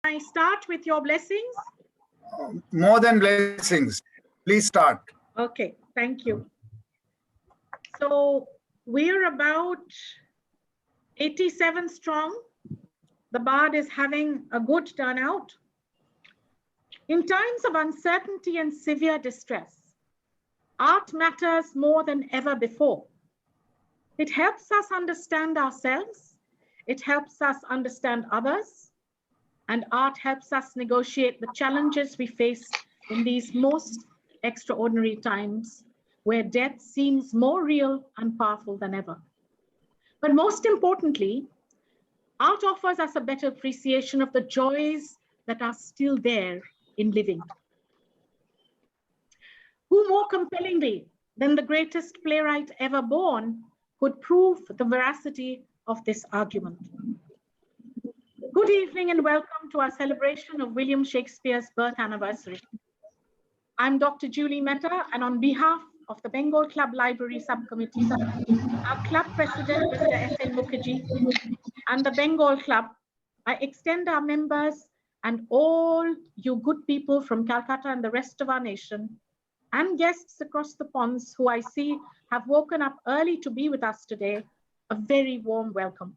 I start with your blessings? More than blessings. Please start. Okay, thank you. So we're about 87 strong. The Bard is having a good turnout. In times of uncertainty and severe distress, art matters more than ever before. It helps us understand ourselves. It helps us understand others. And art helps us negotiate the challenges we face in these most extraordinary times where death seems more real and powerful than ever. But most importantly, art offers us a better appreciation of the joys that are still there in living. Who more compellingly than the greatest playwright ever born could prove the veracity of this argument? Good evening and welcome to our celebration of William Shakespeare's birth anniversary. I'm Dr. Julie Mehta, and on behalf of the Bengal Club Library Subcommittee, our club president, Mr. S.N. Mukherjee, and the Bengal Club, I extend our members and all you good people from Calcutta and the rest of our nation, and guests across the ponds who I see have woken up early to be with us today, a very warm welcome.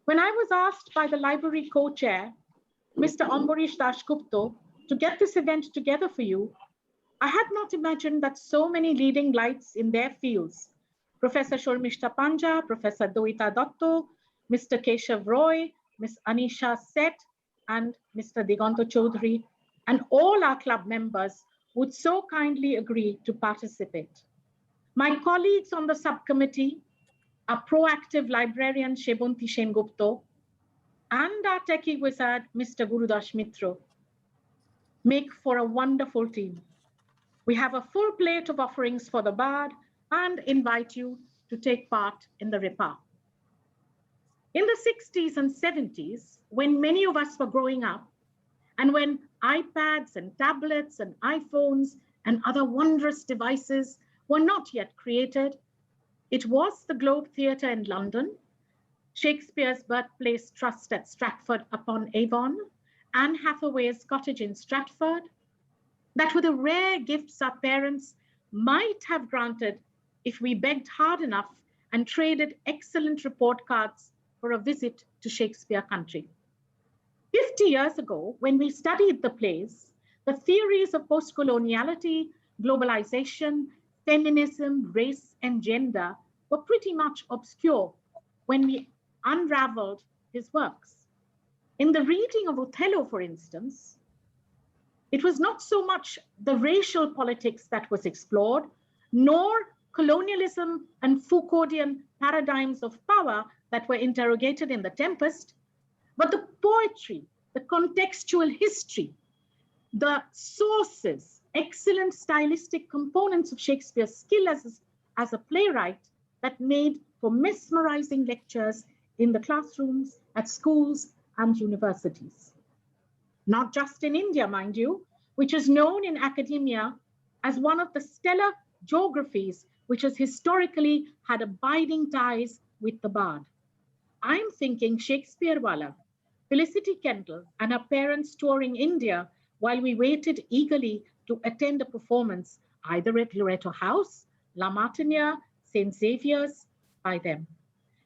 When I was asked by the library co-chair, Mr. Ambarish Dasgupta, to get this event together for you, I had not imagined that so many leading lights in their fields, Professor Sharmishta Panja, Professor Doita Dotto, Mr. Keshav Roy, Ms. Anisha Seth, and Mr. Diganta Chaudhary, and all our club members would so kindly agree to participate. My colleagues on the subcommittee, our proactive librarian Shebonti Sengupta, and our techie wizard, Mr. Gurudas Mitra, make for a wonderful team. We have a full plate of offerings for the Bard and invite you to take part in the repas. In the 60s and 70s, when many of us were growing up, and when iPads and tablets and iPhones and other wondrous devices were not yet created, it was the Globe Theatre in London, Shakespeare's Birthplace Trust at Stratford-upon-Avon, Anne Hathaway's Cottage in Stratford, that were the rare gifts our parents might have granted if we begged hard enough and traded excellent report cards for a visit to Shakespeare country. 50 years ago, when we studied the plays, the theories of post-coloniality, globalization, feminism, race, and gender were pretty much obscure when we unraveled his works. In the reading of Othello, for instance, it was not so much the racial politics that was explored, nor colonialism and Foucauldian paradigms of power that were interrogated in The Tempest, but the poetry, the contextual history, the sources, excellent stylistic components of Shakespeare's skill as a playwright that made for mesmerizing lectures in the classrooms, at schools, and universities. Not just in India, mind you, which is known in academia as one of the stellar geographies which has historically had abiding ties with the Bard. I'm thinking Shakespeare-wala, Felicity Kendall, and her parents touring India while we waited eagerly to attend a performance either at Loretto House, La Martiniere, St. Xavier's by them.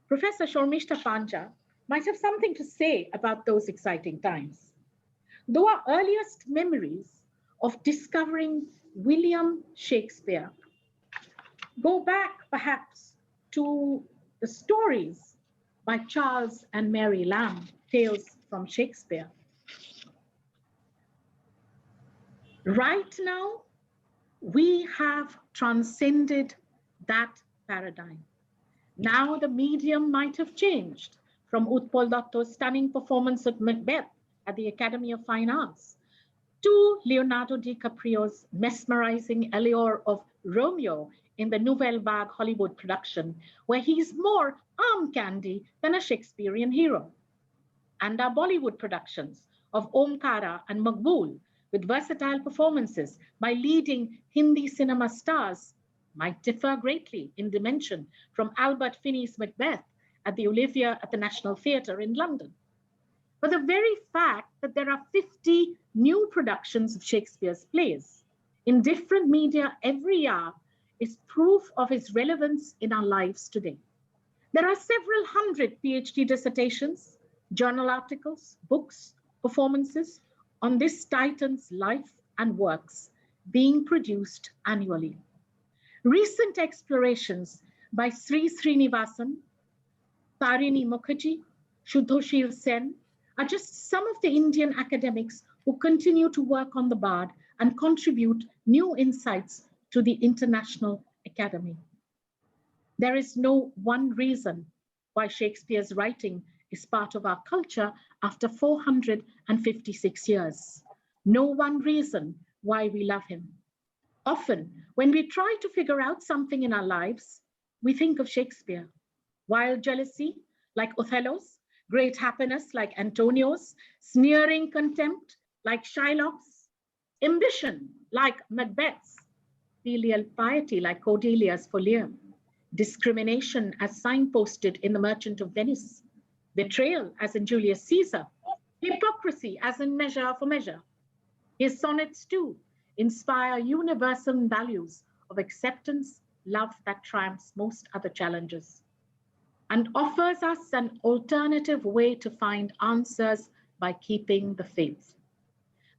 Professor Sharmishta Panja might have something to say about those exciting times. Though our earliest memories of discovering William Shakespeare go back perhaps to the stories by Charles and Mary Lamb, Tales from Shakespeare. Right now, we have transcended that paradigm. Now the medium might have changed from Utpal Datto's stunning performance of Macbeth at the Academy of Fine Arts to Leonardo DiCaprio's mesmerizing allure of Romeo in the Nouvelle Vague Hollywood production, where he's more arm candy than a Shakespearean hero. And our Bollywood productions of Omkara and Maqbool, with versatile performances by leading Hindi cinema stars, might differ greatly in dimension from Albert Finney's Macbeth at the Olivia at the National Theatre in London. but the very fact that there are 50 new productions of Shakespeare's plays in different media every year is proof of his relevance in our lives today. There are several hundred PhD dissertations, journal articles, books, performances on this titan's life and works being produced annually. Recent explorations by Sri Srinivasan, Tarini Mukherjee, Sudhoshil Sen are just some of the Indian academics who continue to work on the Bard and contribute new insights to the International Academy. There is no one reason why Shakespeare's writing is part of our culture after 456 years. No one reason why we love him. Often, when we try to figure out something in our lives, we think of Shakespeare. Wild jealousy, like Othello's, great happiness, like Antonio's, sneering contempt, like Shylock's, ambition, like Macbeth's, filial piety, like Cordelia's for Lear, discrimination as signposted in The Merchant of Venice, betrayal as in Julius Caesar, hypocrisy as in Measure for Measure. His sonnets too inspire universal values of acceptance, love that triumphs most other challenges, and offers us an alternative way to find answers by keeping the faith.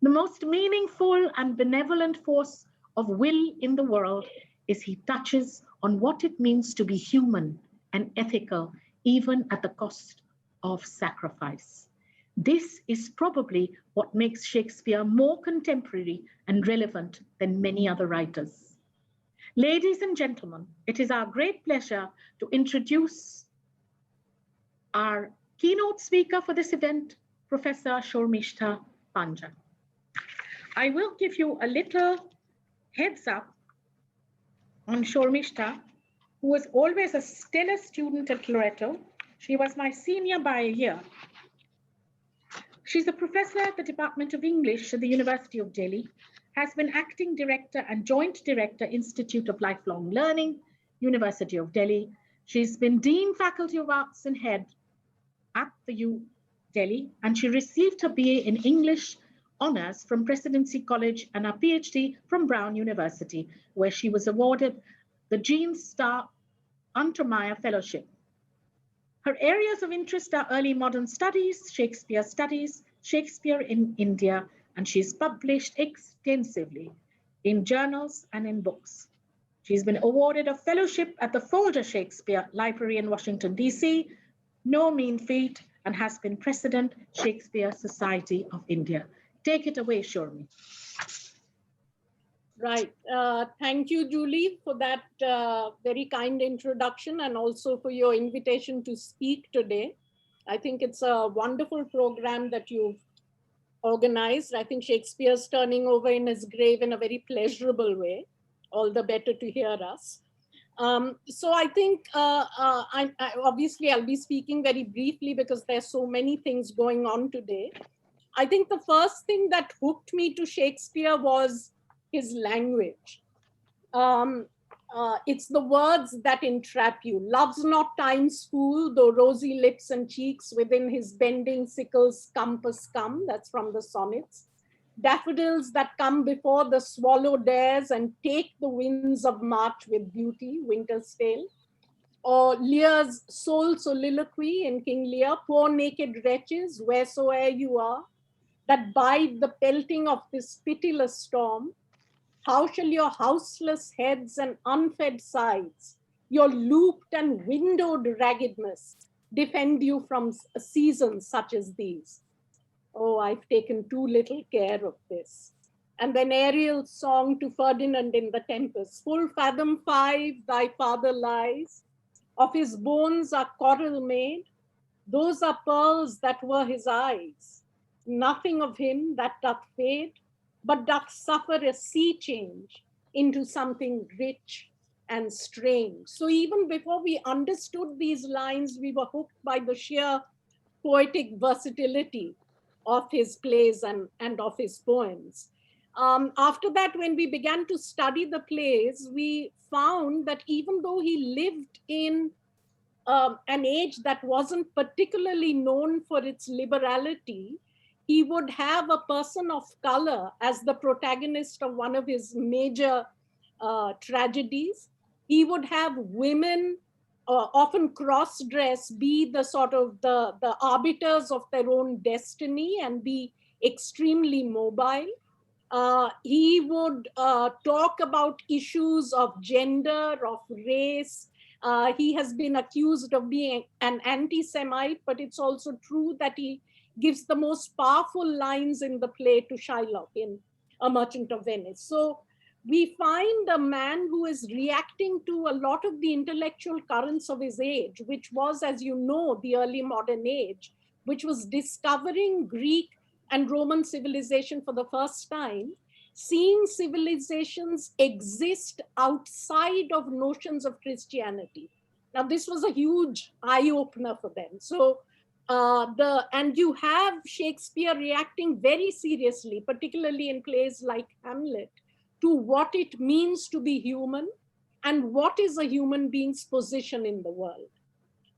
The most meaningful and benevolent force of will in the world is he touches on what it means to be human and ethical, even at the cost of sacrifice. This is probably what makes Shakespeare more contemporary and relevant than many other writers. Ladies and gentlemen, it is our great pleasure to introduce our keynote speaker for this event, Professor Shormishta Panja. I will give you a little heads up on Shormishta, who was always a stellar student at Loreto. She was my senior by a year. She's a professor at the Department of English at the University of Delhi, has been acting director and joint director, Institute of Lifelong Learning, University of Delhi. She's been Dean Faculty of Arts and Head at the U Delhi, and she received her BA in English Honours from Presidency College and her PhD from Brown University, where she was awarded the Jean Star Untermeyer Fellowship. Her areas of interest are early modern studies, Shakespeare in India, and she's published extensively in journals and in books. She's been awarded a fellowship at the Folger Shakespeare Library in Washington, D.C., no mean feat, and has been President, Shakespeare Society of India. Take it away, Shormi. Right. Thank you, Julie, for that very kind introduction and also for your invitation to speak today. I think it's a wonderful program that you've organized. I think Shakespeare's turning over in his grave in a very pleasurable way. All the better to hear us. So I think obviously I'll be speaking very briefly because there's so many things going on today. I think the first thing that hooked me to Shakespeare was his language. It's the words that entrap you. Love's not time's fool, though rosy lips and cheeks within his bending sickle's compass come. That's from the sonnets. Daffodils that come before the swallow dares and take the winds of March with beauty, Winter's Tale. Or Lear's soul soliloquy in King Lear, poor naked wretches, wheresoe'er you are, that bide the pelting of this pitiless storm. How shall your houseless heads and unfed sides, your looped and windowed raggedness, defend you from seasons such as these? Oh, I've taken too little care of this. And then Ariel's song to Ferdinand in the Tempest, full fathom 5 thy father lies, of his bones are coral made, those are pearls that were his eyes. Nothing of him that doth fade, but doth suffer a sea change into something rich and strange. So even before we understood these lines, we were hooked by the sheer poetic versatility of his plays and of his poems. After that, when we began to study the plays, we found that even though he lived in an age that wasn't particularly known for its liberality, he would have a person of color as the protagonist of one of his major tragedies. He would have women, often cross-dressed, be the sort of the arbiters of their own destiny and be extremely mobile. He would talk about issues of gender, of race. He has been accused of being an anti-Semite, but it's also true that he gives the most powerful lines in the play to Shylock in A Merchant of Venice. So we find a man who is reacting to a lot of the intellectual currents of his age, which was, as you know, the early modern age, which was discovering Greek and Roman civilization for the first time, seeing civilizations exist outside of notions of Christianity. Now, this was a huge eye-opener for them. So, and you have Shakespeare reacting very seriously, particularly in plays like Hamlet, to what it means to be human and what is a human being's position in the world.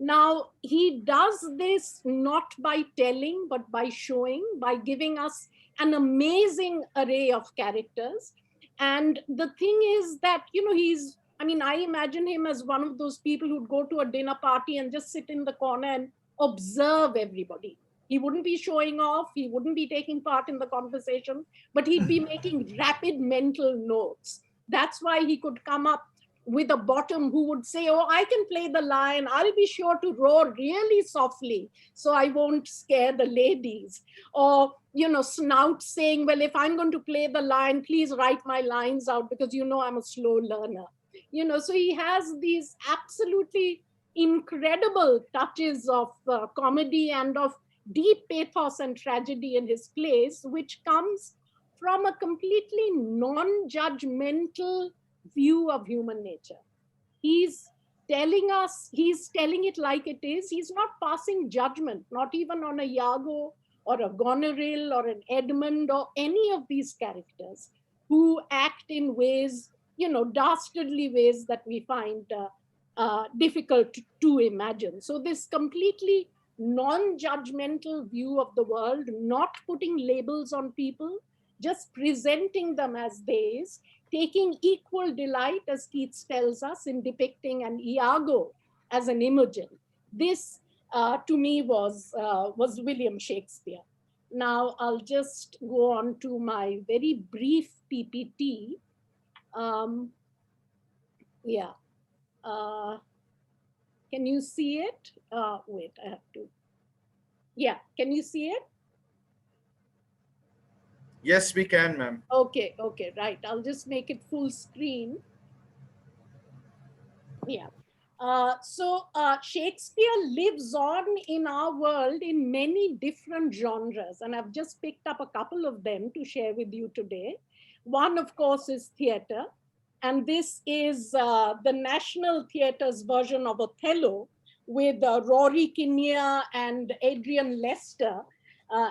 Now, he does this not by telling, but by showing, by giving us an amazing array of characters. And the thing is that, you know, I imagine him as one of those people who'd go to a dinner party and just sit in the corner and observe everybody. He wouldn't be showing off, he wouldn't be taking part in the conversation, but he'd be making rapid mental notes. That's why he could come up with a bottom who would say, oh, I can play the lion. I'll be sure to roar really softly so I won't scare the ladies. Or, you know, Snout saying, well, if I'm going to play the lion, please write my lines out because you know I'm a slow learner. You know, so he has these absolutely incredible touches of comedy and of deep pathos and tragedy in his plays, which comes from a completely non-judgmental view of human nature. He's telling us, he's telling it like it is. He's not passing judgment, not even on a Iago or a Goneril or an Edmund or any of these characters who act in ways, you know, dastardly ways that we find difficult to imagine. So this completely non-judgmental view of the world, not putting labels on people, just presenting them as they is, taking equal delight, as Keats tells us, in depicting an Iago as an Imogen. This, to me, was William Shakespeare. Now, I'll just go on to my very brief PPT. Yeah. Can you see it? Wait, I have to. Yeah, can you see it? Yes, we can, ma'am. Okay, right. I'll just make it full screen. Yeah. So Shakespeare lives on in our world in many different genres, and I've just picked up a couple of them to share with you today. One, of course, is theater, and this is the National Theatre's version of Othello with Rory Kinnear and Adrian Lester.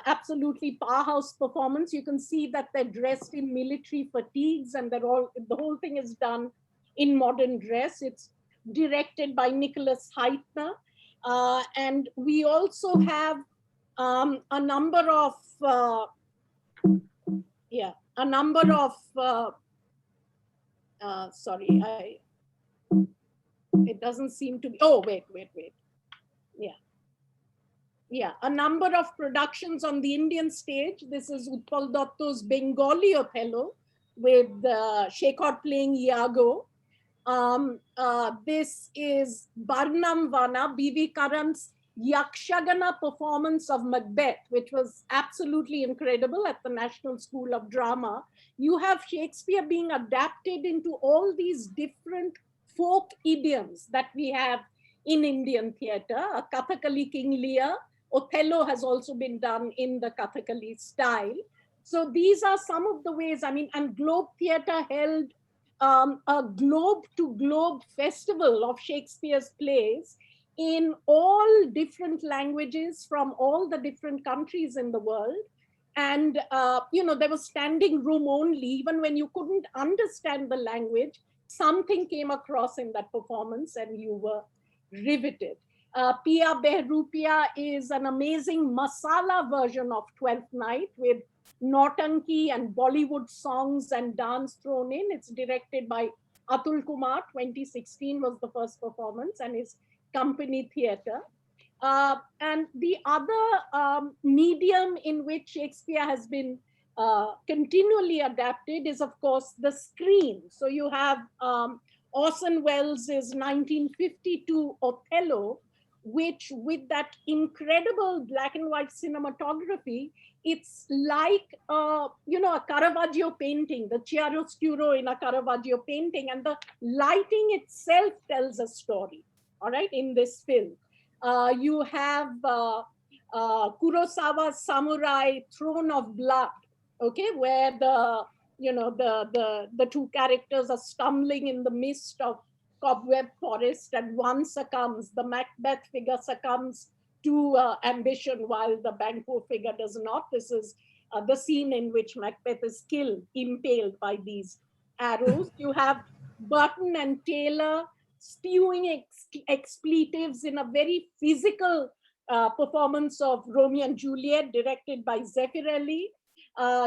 Absolutely powerhouse performance. You can see that they're dressed in military fatigues, and the whole thing is done in modern dress. It's directed by Nicholas Heitner. And we also have a number of, sorry, it doesn't seem to be, oh, wait. Yeah, a number of productions on the Indian stage. This is Utpal Datta's Bengali Othello with Shekhar playing Iago. This is Barnum Vana, B.V. Karan's Yakshagana performance of Macbeth, which was absolutely incredible at the National School of Drama. You have Shakespeare being adapted into all these different folk idioms that we have in Indian theater. A Kathakali King Lear, Othello has also been done in the Kathakali style. So these are some of the ways, and Globe Theatre held a globe-to-globe festival of Shakespeare's plays in all different languages from all the different countries in the world. And, there was standing room only, even when you couldn't understand the language, something came across in that performance and you were riveted. Pia Behrupia is an amazing masala version of Twelfth Night with Nautanki and Bollywood songs and dance thrown in. It's directed by Atul Kumar. 2016 was the first performance, and his company theatre. And the other medium in which Shakespeare has been continually adapted is, of course, the screen. So you have Orson Welles' 1952 Othello, which, with that incredible black and white cinematography, it's like a Caravaggio painting, the chiaroscuro in a Caravaggio painting, and the lighting itself tells a story. All right, in this film, you have Kurosawa's Samurai Throne of Blood, okay, where the two characters are stumbling in the midst of cobweb forest, and one succumbs, the Macbeth figure succumbs to ambition while the Banquo figure does not. This is the scene in which Macbeth is killed, impaled by these arrows. You have Burton and Taylor spewing expletives in a very physical performance of Romeo and Juliet, directed by Zeffirelli.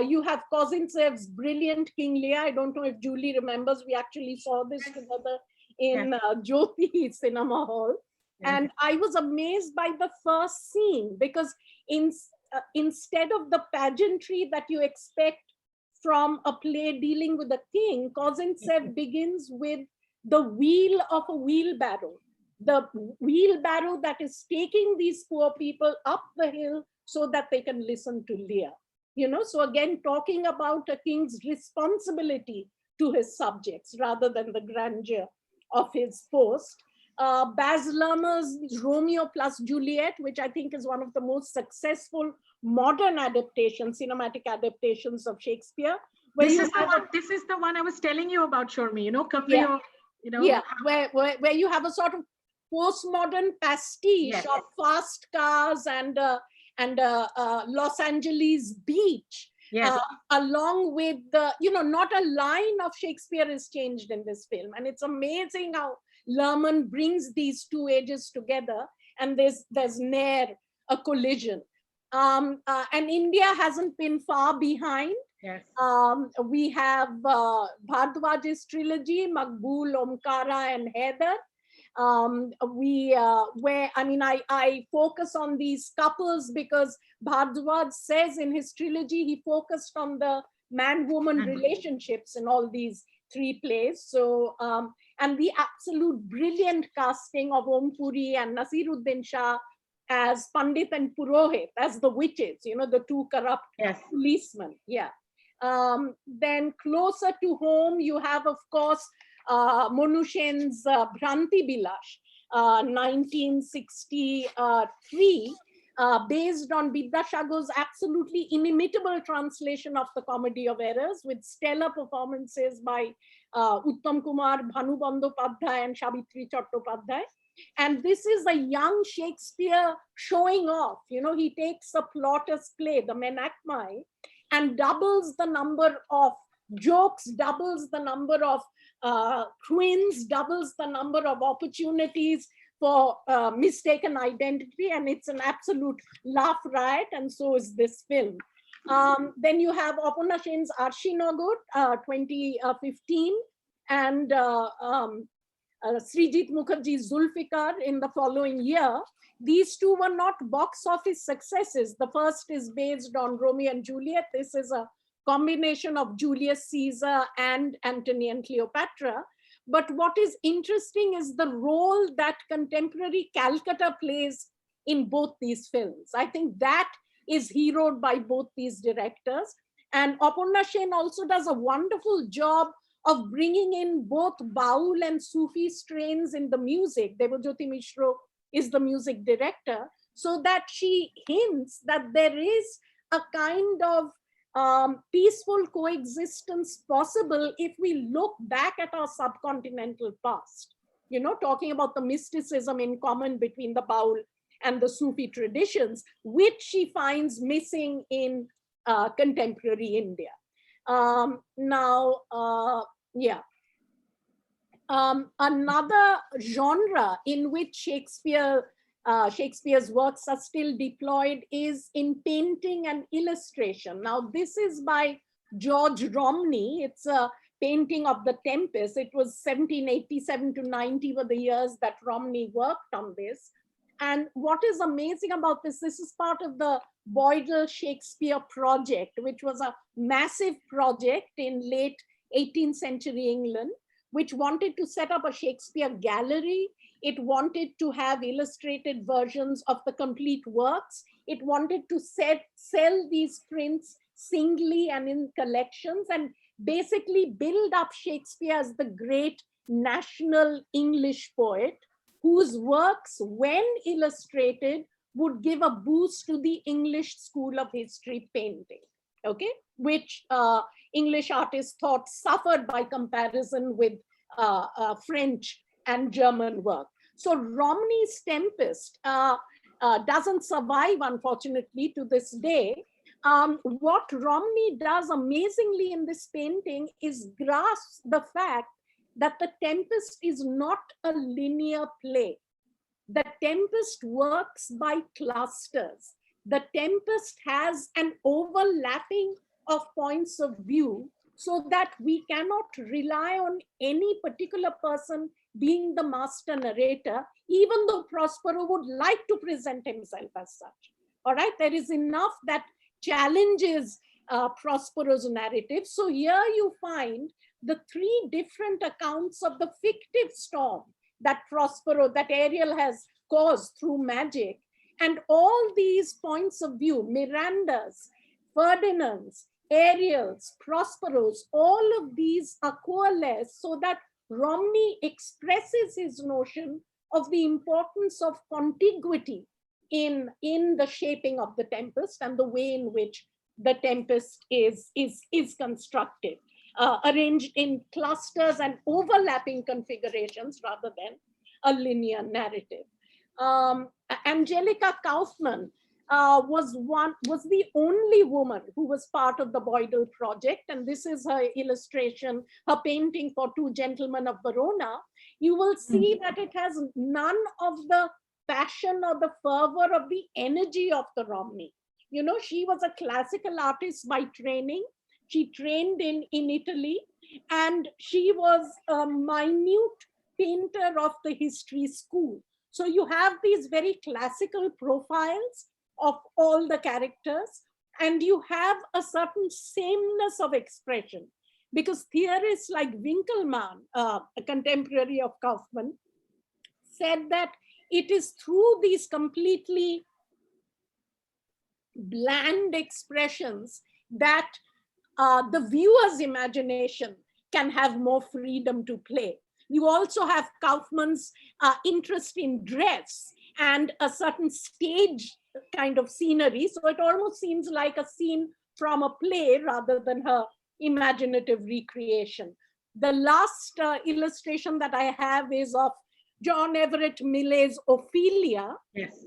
You have Kozintsev's brilliant King Lear. I don't know if Julie remembers, we actually saw this together in Jyoti Cinema Hall. And I was amazed by the first scene, because instead of the pageantry that you expect from a play dealing with a king, Kozintsev begins with the wheel of a wheelbarrow, the wheelbarrow that is taking these poor people up the hill so that they can listen to Lear. So again, talking about a king's responsibility to his subjects rather than the grandeur of his post. Baz Luhrmann's Romeo plus Juliet, which I think is one of the most successful modern adaptations, cinematic adaptations of Shakespeare. This is the one I was telling you about, Shurmi, Caprio, where you have a sort of postmodern pastiche of fast cars and Los Angeles beach, along with the, not a line of Shakespeare is changed in this film. And it's amazing how Luhrmann brings these two ages together, and there's ne'er a collision. And India hasn't been far behind. Yes. We have Bhardwaj's trilogy, Maqbool, Omkara, and Haider. I focus on these couples because Bhardwaj says in his trilogy he focused on the man-woman relationships in all these three plays. So, and the absolute brilliant casting of Om Puri and Nasiruddin Shah as Pandit and Purohit, as the witches, the two corrupt policemen. Then closer to home, you have, of course, Monu Sen's Bhranti Bilash, 1963, based on Bidyasagar's absolutely inimitable translation of the Comedy of Errors, with stellar performances by Uttam Kumar, Bhanu Bandyopadhyay, and Savitri Chattopadhyay. And this is a young Shakespeare showing off. He takes a plotter's play, the Menachmai, and doubles the number of jokes, doubles the number of twins, doubles the number of opportunities for mistaken identity, and it's an absolute laugh riot, and so is this film. Then you have Aparna Sen's Arshi Nagar, 2015, and Srijit Mukherjee's Zulfikar in the following year. These two were not box office successes. The first is based on Romeo and Juliet. This is a combination of Julius Caesar and Antony and Cleopatra. But what is interesting is the role that contemporary Calcutta plays in both these films. I think that is heroed by both these directors. And Aparna Sen also does a wonderful job of bringing in both Baul and Sufi strains in the music. Debojyoti Mishra is the music director, so that she hints that there is a kind of peaceful coexistence possible if we look back at our subcontinental past, talking about the mysticism in common between the Baul and the Sufi traditions, which she finds missing in contemporary India. Another genre in which Shakespeare Shakespeare's works are still deployed is in painting and illustration. Now, this is by George Romney. It's a painting of the Tempest. It was 1787 to 90 were the years that Romney worked on this. And what is amazing about this is part of the Boydell Shakespeare Project, which was a massive project in late 18th century England, which wanted to set up a Shakespeare gallery. It wanted to have illustrated versions of the complete works. It wanted to sell these prints singly and in collections, and basically build up Shakespeare as the great national English poet whose works, when illustrated, would give a boost to the English school of history painting, okay, which English artists thought suffered by comparison with French and German work. So Romney's Tempest doesn't survive, unfortunately, to this day. What Romney does amazingly in this painting is grasp the fact that the Tempest is not a linear play. The Tempest works by clusters. The Tempest has an overlapping of points of view so that we cannot rely on any particular person being the master narrator, even though Prospero would like to present himself as such. All right, there is enough that challenges Prospero's narrative. So here you find the three different accounts of the fictive storm that Prospero, that Ariel has caused through magic. And all these points of view, Miranda's, Ferdinand's, Ariel's, Prospero's, all of these are coalesced so that Romney expresses his notion of the importance of contiguity in the shaping of the Tempest and the way in which the Tempest is constructed, arranged in clusters and overlapping configurations rather than a linear narrative. Angelica Kaufman was the only woman who was part of the Boydell project, and this is her illustration, her painting for Two Gentlemen of Verona. You will see that it has none of the passion or the fervor of the energy of the Romney. You know, she was a classical artist by training. She trained in Italy, and she was a minute painter of the history school. So you have these very classical profiles of all the characters, and you have a certain sameness of expression, because theorists like Winkelmann, a contemporary of Kaufman, said that it is through these completely bland expressions that the viewer's imagination can have more freedom to play. You also have Kaufman's interest in dress and a certain stage kind of scenery. So it almost seems like a scene from a play rather than her imaginative recreation. The last illustration that I have is of John Everett Millet's Ophelia. Yes.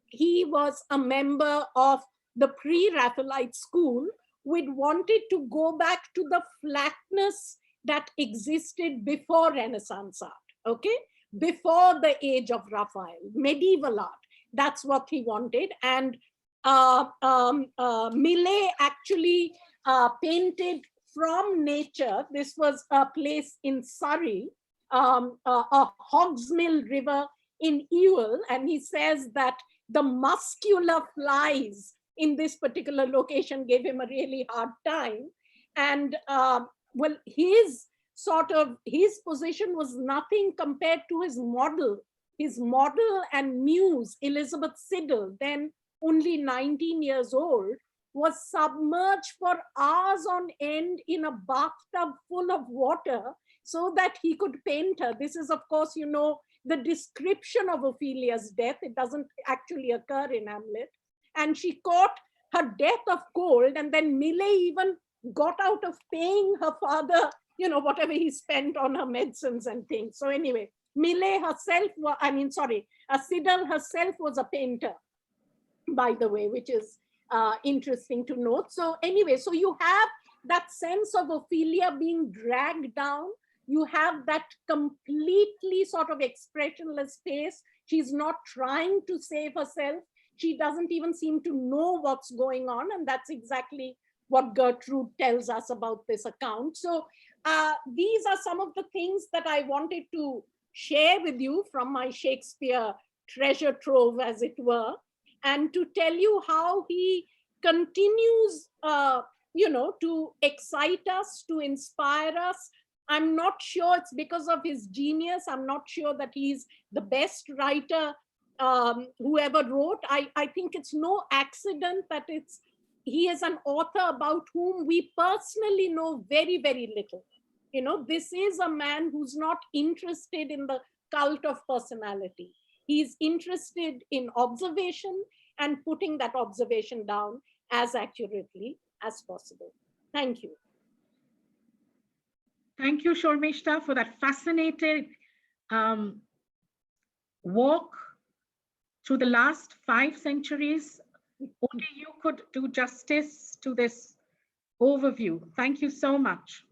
He was a member of the pre-Raphaelite school, which wanted to go back to the flatness that existed before Renaissance art, okay? Before the age of Raphael, medieval art. That's what he wanted. And Millet actually painted from nature. This was a place in Surrey, a Hogsmill River in Ewell. And he says that the muscular flies in this particular location gave him a really hard time. And well, his position was nothing compared to his model. His model and muse, Elizabeth Siddal, then only 19 years old, was submerged for hours on end in a bathtub full of water so that he could paint her. This is, of course, you know, the description of Ophelia's death. It doesn't actually occur in Hamlet. And she caught her death of cold, and then Millet even got out of paying her father, you know, whatever he spent on her medicines and things. So anyway, Millet herself, Siddal herself was a painter, by the way, which is interesting to note. So anyway, so you have that sense of Ophelia being dragged down You have that completely sort of expressionless face. She's not trying to save herself. She doesn't even seem to know what's going on. And that's exactly what Gertrude tells us about this account. So these are some of the things that I wanted to share with you from my Shakespeare treasure trove, as it were, and to tell you how he continues, to excite us, to inspire us. I'm not sure it's because of his genius. I'm not sure that he's the best writer who ever wrote. I think it's no accident that he is an author about whom we personally know very, very little. This is a man who's not interested in the cult of personality. He's interested in observation and putting that observation down as accurately as possible. Thank you. Thank you, Shormishta, for that fascinating walk through the last 5 centuries. Only you could do justice to this overview. Thank you so much.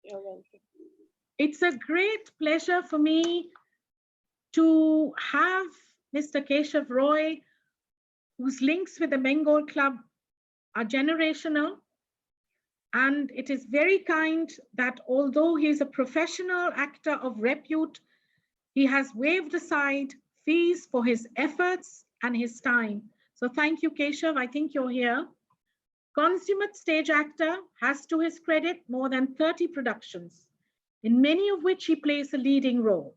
You're welcome. It's a great pleasure for me to have Mr. Keshav Roy, whose links with the Bengal Club are generational. And it is very kind that although he is a professional actor of repute, he has waived aside fees for his efforts and his time. So thank you, Keshav. I think you're here. Consummate stage actor, has to his credit more than 30 productions, in many of which he plays a leading role.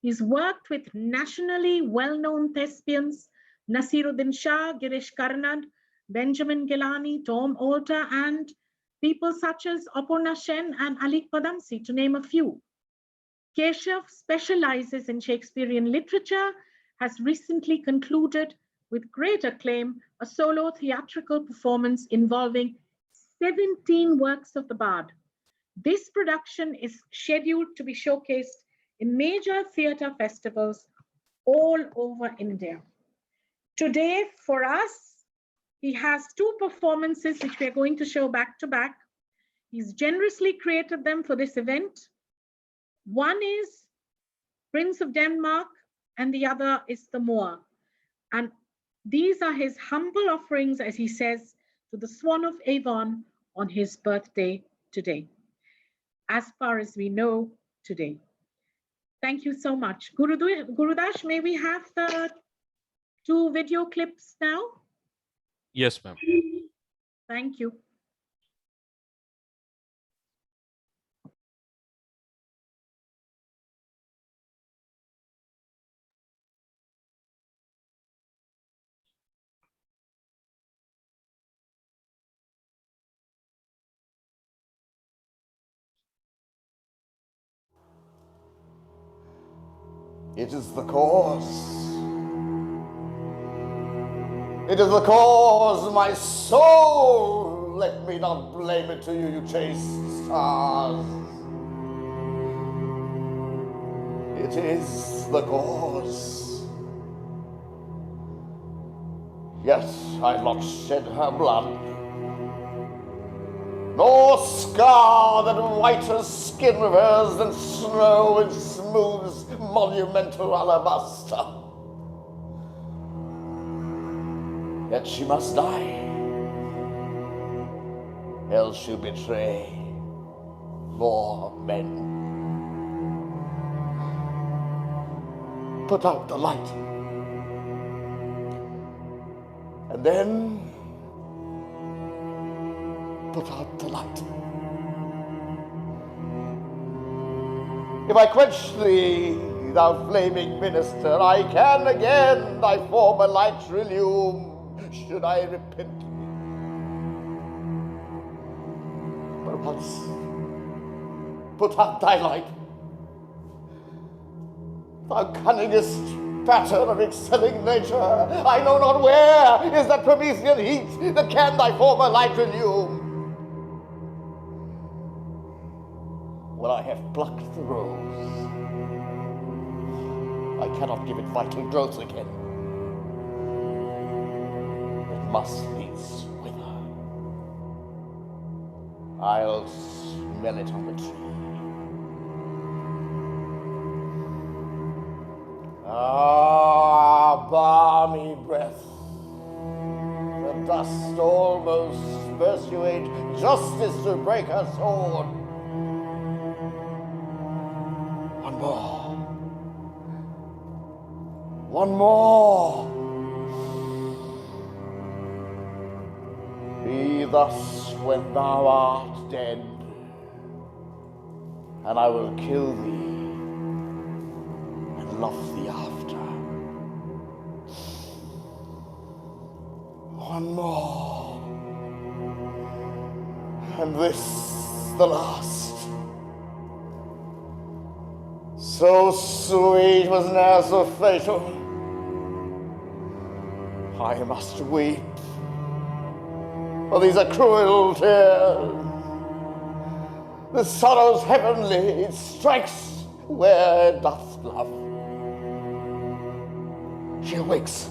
He's worked with nationally well-known thespians, Nasiruddin Shah, Girish Karnad, Benjamin Gilani, Tom Alter, and people such as Aparna Sen and Alik Padamsi, to name a few. Keshav specializes in Shakespearean literature, has recently concluded with great acclaim a solo theatrical performance involving 17 works of the Bard. This production is scheduled to be showcased in major theatre festivals all over India. Today, for us, he has 2 performances which we are going to show back to back. He's generously created them for this event. One is Prince of Denmark and the other is The Moor. And these are his humble offerings, as he says, to the Swan of Avon on his birthday today, as far as we know today. Thank you so much. Gurudash, may we have the 2 video clips now? Yes, ma'am. Thank you. It is the cause. It is the cause, my soul. Let me not blame it to you, you chaste stars. It is the cause. Yet I've not shed her blood, nor scar that whiter skin of hers than snow in smooth monumental alabaster. Yet she must die, else she'll betray more men. Put out the light, and then put out the light. If I quench thee, thou flaming minister, I can again thy former light relume, should I repent me. But once put out thy light, thou cunningest pattern of excelling nature, I know not where is that Promethean heat that can thy former light relume. When I have plucked the rose, I cannot give it vital growth again. It must needs wither. I'll smell it on the tree. Ah, balmy breath. The dust almost persuade justice to break her sword. One more. One more. Be thus when thou art dead, and I will kill thee and love thee after. One more. And this the last. So sweet was ne'er so fatal. I must weep, for these are cruel tears. The sorrow's heavenly, it strikes where it doth love. She awakes.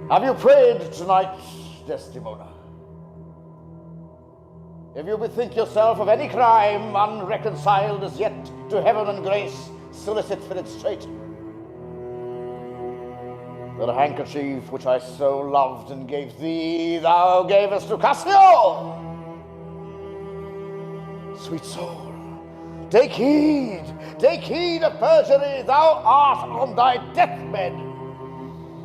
Have you prayed tonight, Desdemona? If you bethink yourself of any crime unreconciled as yet to heaven and grace, solicit for its straight. The handkerchief which I so loved and gave thee, thou gavest to Cassio. Sweet soul, take heed of perjury, thou art on thy deathbed.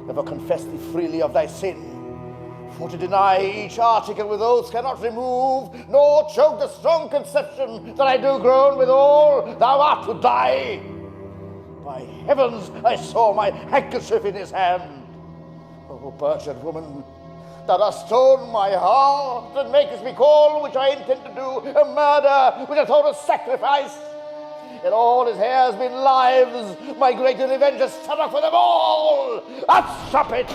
Never confess thee freely of thy sin, for to deny each article with oaths cannot remove, nor choke the strong conception that I do groan withal, thou art to die. By heavens, I saw my handkerchief in his hand. O perjured woman, thou dost stone my heart, and makest me call, which I intend to do, a murder, which I thought a sacrifice. In all his hair has been lives, my greater revenge is set up for them all. Up, stop it!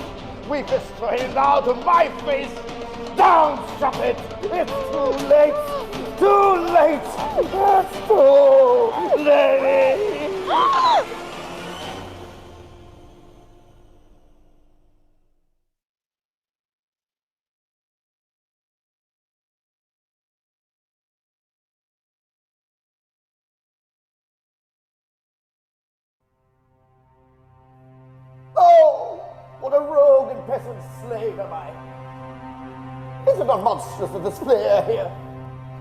Weepest for him now to my face. Down, stop it! It's too late! Too late! It's too late! Oh, what a rogue and peasant slave am I! Is it not monstrous that this player here,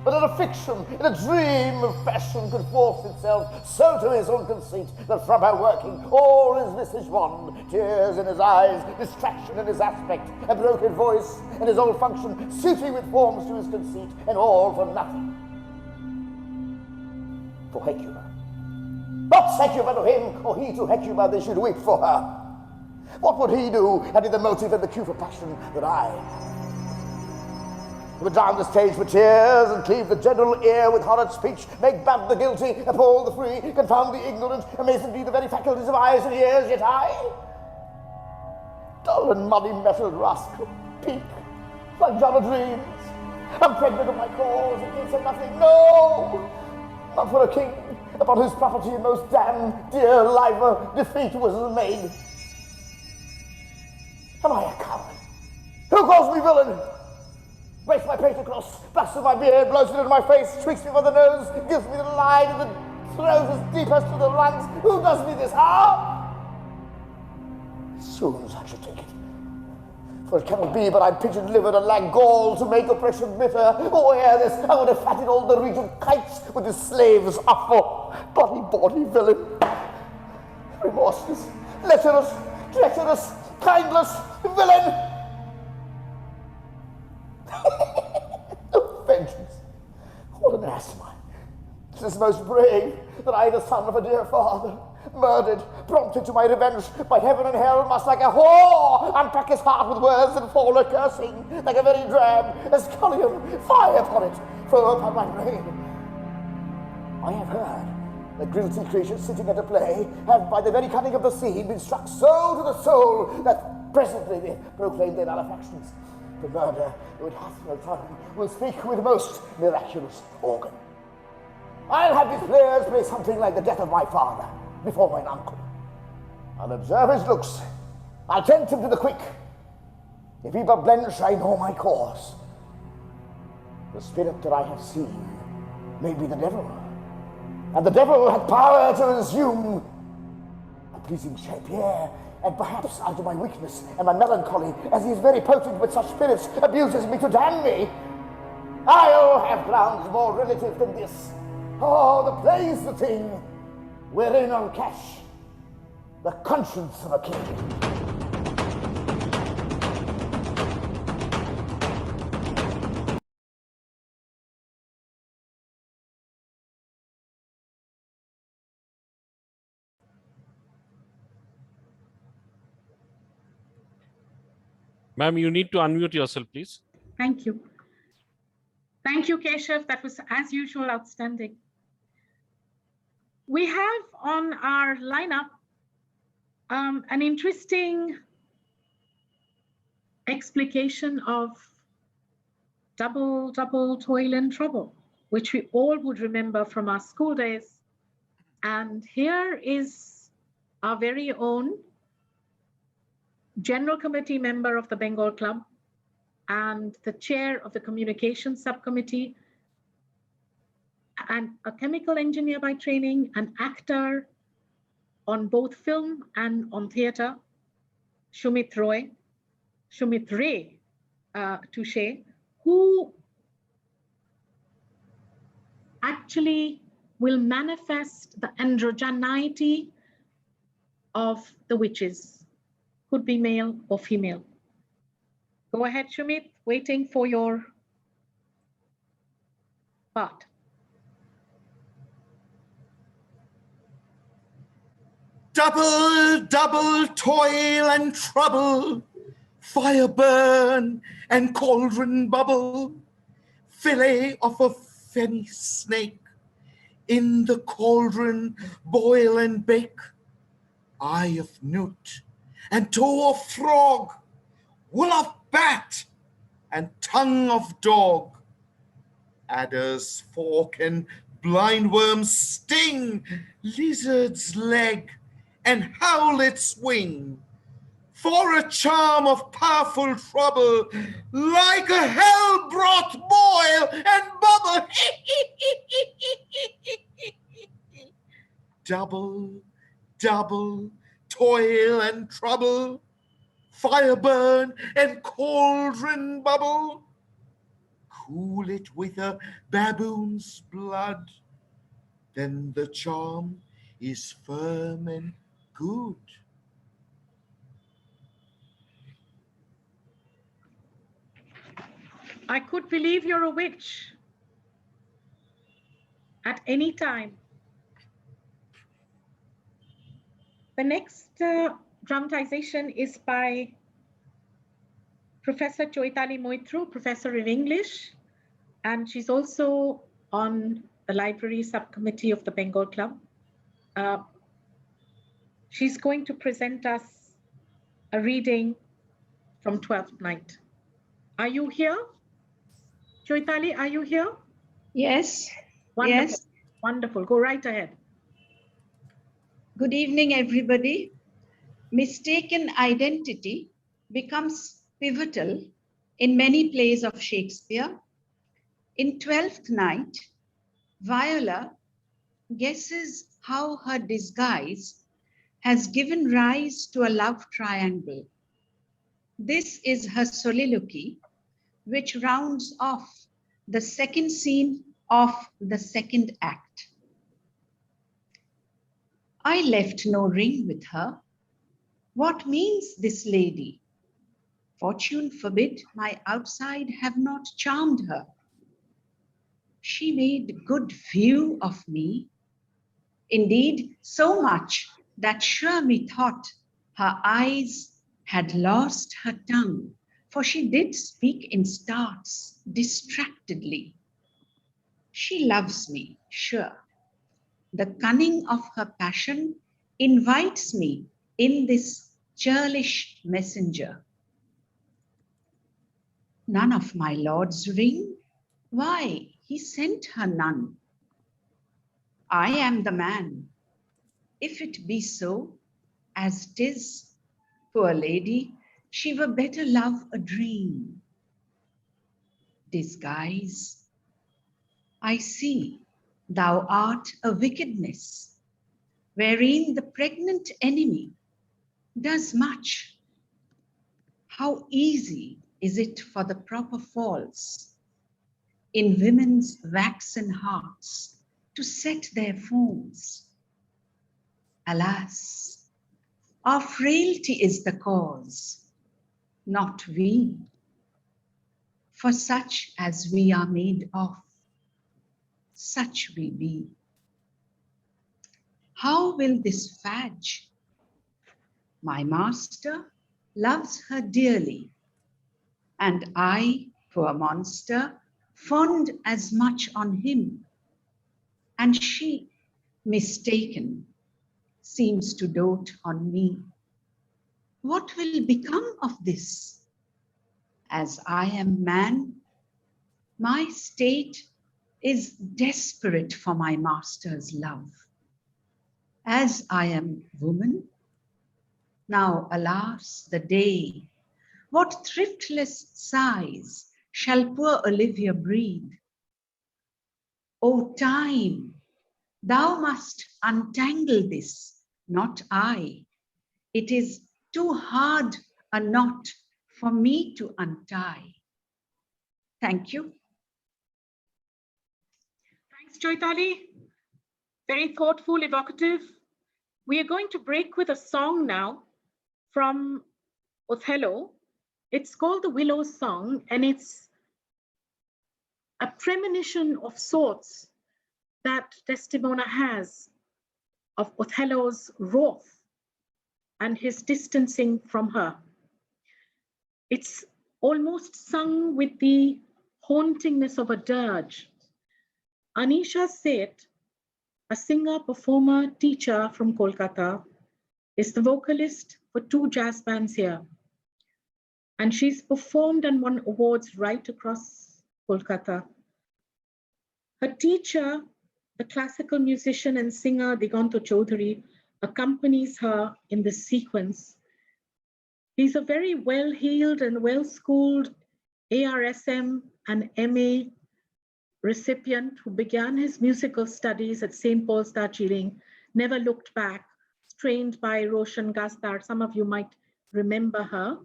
but in a fiction, in a dream of fashion, could force itself so to his own conceit that from her working all his visage wan, tears in his eyes, distraction in his aspect, a broken voice, and his old function suiting with forms to his conceit, and all for nothing. For Hecuba. Not Hecuba to him, or he to Hecuba, they should weep for her. What would he do had he the motive and the cue for passion that I? He would drown the stage for tears and cleave the general ear with horrid speech, make bad the guilty, appall the free, confound the ignorant, amaze indeed the very faculties of eyes and ears, yet I, dull and muddy-mettled rascal, peak, like John of Dreams, am pregnant of my cause, and thinks of nothing, no, not for a king, upon whose property and most damned dear liver defeat was made. Am I a coward? Who calls me villain? Breaks my painted cross, blasts my beard, blows it in my face, tweaks me by the nose, gives me the line of the throat as deepest to the lungs. Who does me this harm? Soon as I should take it. For it cannot be but I'm pigeon-livered and lack gall to make oppression bitter. Oh, ere this, I would have fatted all the regent kites with his slaves awful, body villain. Remorseless, lecherous, treacherous, kindless villain! Oh, vengeance! What an ass am I! 'Tis most brave that I, the son of a dear father, murdered, prompted to my revenge by heaven and hell, must like a whore unpack his heart with words and fall a cursing, like a very drab escullion, fire upon it, throw upon my brain. I have heard that guilty creatures sitting at a play have, by the very cunning of the scene, been struck so to the soul that presently they proclaim their malefactions. The murder, though it hath no tongue, will speak with most miraculous organ. I'll have these players play something like the death of my father before mine uncle. I'll observe his looks. I'll tempt him to the quick. If he but blench, I know my cause. The spirit that I have seen may be the devil, and the devil had power to assume a pleasing shape here, and perhaps out of my weakness and my melancholy, as he is very potent with such spirits, abuses me to damn me. I'll have grounds more relative than this. Oh, the play's the thing, wherein I'll cash the conscience of a king. Ma'am, you need to unmute yourself, please. Thank you. Thank you, Keshav. That was, as usual, outstanding. We have on our lineup an interesting explication of double toil and trouble, which we all would remember from our school days. And here is our very own General Committee member of the Bengal Club and the chair of the Communications Subcommittee, and a chemical engineer by training, an actor on both film and on theater, Shumit Ray Touche, who actually will manifest the androgyneity of the witches, could be male or female. Go ahead, Shumit, waiting for your part. Double toil and trouble, fire burn and cauldron bubble, fillet of a fenny snake, in the cauldron boil and bake, eye of newt and toe of frog, wool of bat and tongue of dog, adder's fork and blindworm's sting, lizard's leg and howlet's wing, for a charm of powerful trouble, like a hell-brought boil and bubble. Double toil and trouble, fire burn and cauldron bubble, cool it with a baboon's blood, then the charm is firm and good. I could believe you're a witch at any time. The next dramatization is by Professor Choitali Moitru, professor in English, and she's also on the library subcommittee of the Bengal Club. She's going to present us a reading from Twelfth Night. Are you here? Choitali, are you here? Yes. Wonderful. Yes. Wonderful. Go right ahead. Good evening, everybody. Mistaken identity becomes pivotal in many plays of Shakespeare. In Twelfth Night, Viola guesses how her disguise has given rise to a love triangle. This is her soliloquy, which rounds off the second scene of the second act. I left no ring with her. What means this lady? Fortune forbid my outside have not charmed her. She made good view of me. Indeed, so much that sure methought her eyes had lost her tongue, for she did speak in starts, distractedly. She loves me, sure. The cunning of her passion invites me in this churlish messenger. None of my lord's ring? Why, he sent her none. I am the man. If it be so, as 'tis, poor lady, she were better love a dream. Disguise. I see Thou art a wickedness, wherein the pregnant enemy does much. How easy is it for the proper false in women's waxen hearts to set their forms. Alas, our frailty is the cause, not we. For such as we are made of, such we be. How will this fadge? My master loves her dearly, and I, poor monster, fond as much on him, and she, mistaken, seems to dote on me. What will become of this? As I am man, my state is desperate for my master's love. As I am woman, now alas the day, what thriftless sighs shall poor Olivia breathe? O time, thou must untangle this, not I. It is too hard a knot for me to untie. Thank you. Thanks, Choitali. Very thoughtful, evocative. We are going to break with a song now from Othello. It's called the Willow Song, and it's a premonition of sorts that Desdemona has of Othello's wrath and his distancing from her. It's almost sung with the hauntingness of a dirge. Anisha Seth, a singer, performer, teacher from Kolkata, is the vocalist for 2 jazz bands here. And she's performed and won awards right across Kolkata. Her teacher, the classical musician and singer Diganto Chaudhary, accompanies her in this sequence. He's a very well-heeled and well-schooled ARSM and MA recipient who began his musical studies at St. Paul's, Darjeeling, never looked back, trained by Roshan Gasdar. Some of you might remember her.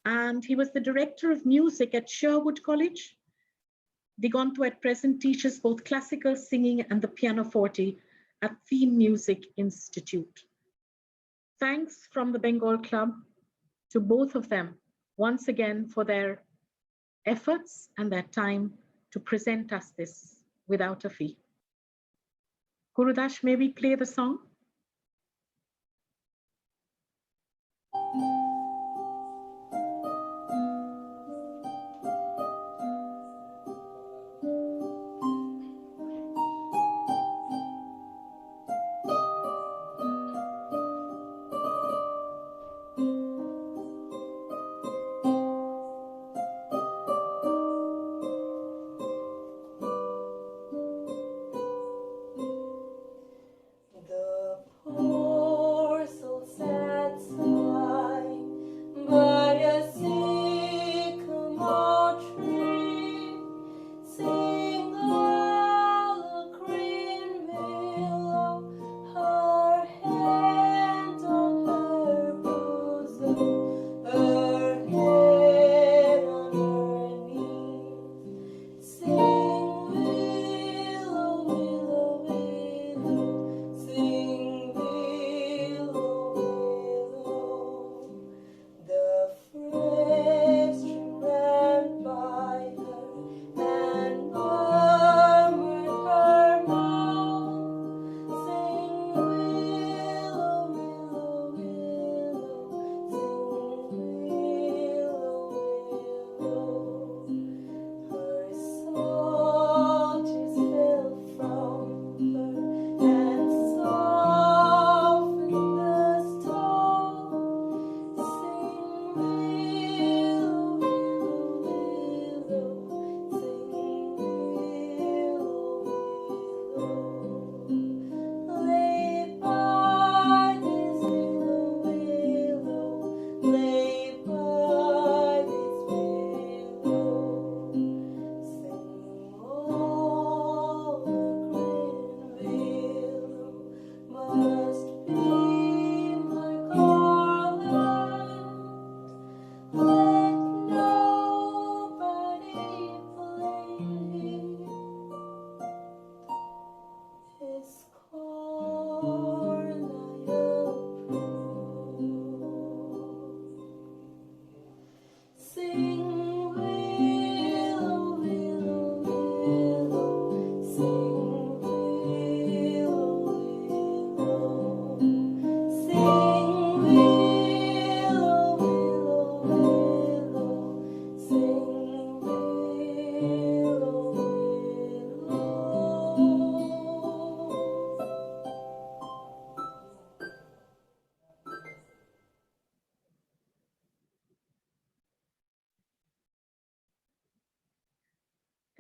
And he was the director of music at Sherwood College. Diganto at present teaches both classical singing and the pianoforte at Theme Music Institute. Thanks from the Bengal Club to both of them once again for their efforts and their time to present us this without a fee. Gurudash, may we play the song? The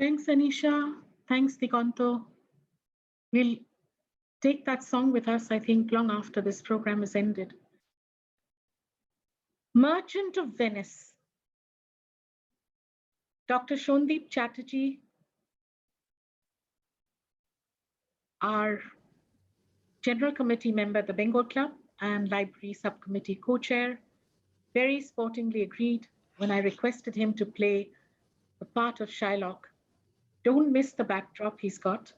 Thanks, Anisha. Thanks, Dikanto. We'll take that song with us, I think, long after this program is ended. Merchant of Venice. Dr. Shondeep Chatterjee, our General Committee member at the Bengal Club and Library Subcommittee co-chair, very sportingly agreed when I requested him to play the part of Shylock. Don't miss the backdrop he's got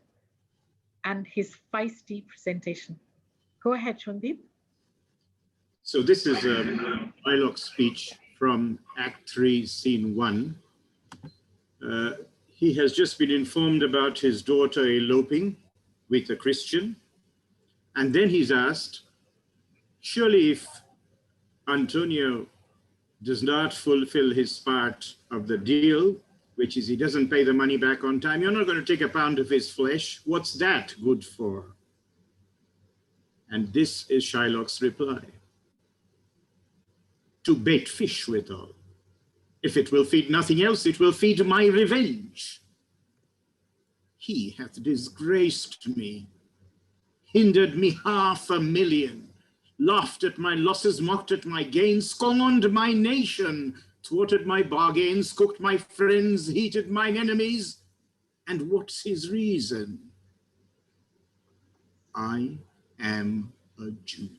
and his feisty presentation. Go ahead, Shondeep. So this is a Shylock speech from Act 3, Scene 1. He has just been informed about his daughter eloping with a Christian. And then he's asked, surely if Antonio does not fulfill his part of the deal, which is he doesn't pay the money back on time, you're not going to take a pound of his flesh. What's that good for? And this is Shylock's reply. To bait fish withal. If it will feed nothing else, it will feed my revenge. He hath disgraced me, hindered me 500,000, laughed at my losses, mocked at my gains, scorned my nation, thwarted my bargains, cooked my friends, heated mine enemies. And what's his reason? I am a Jew.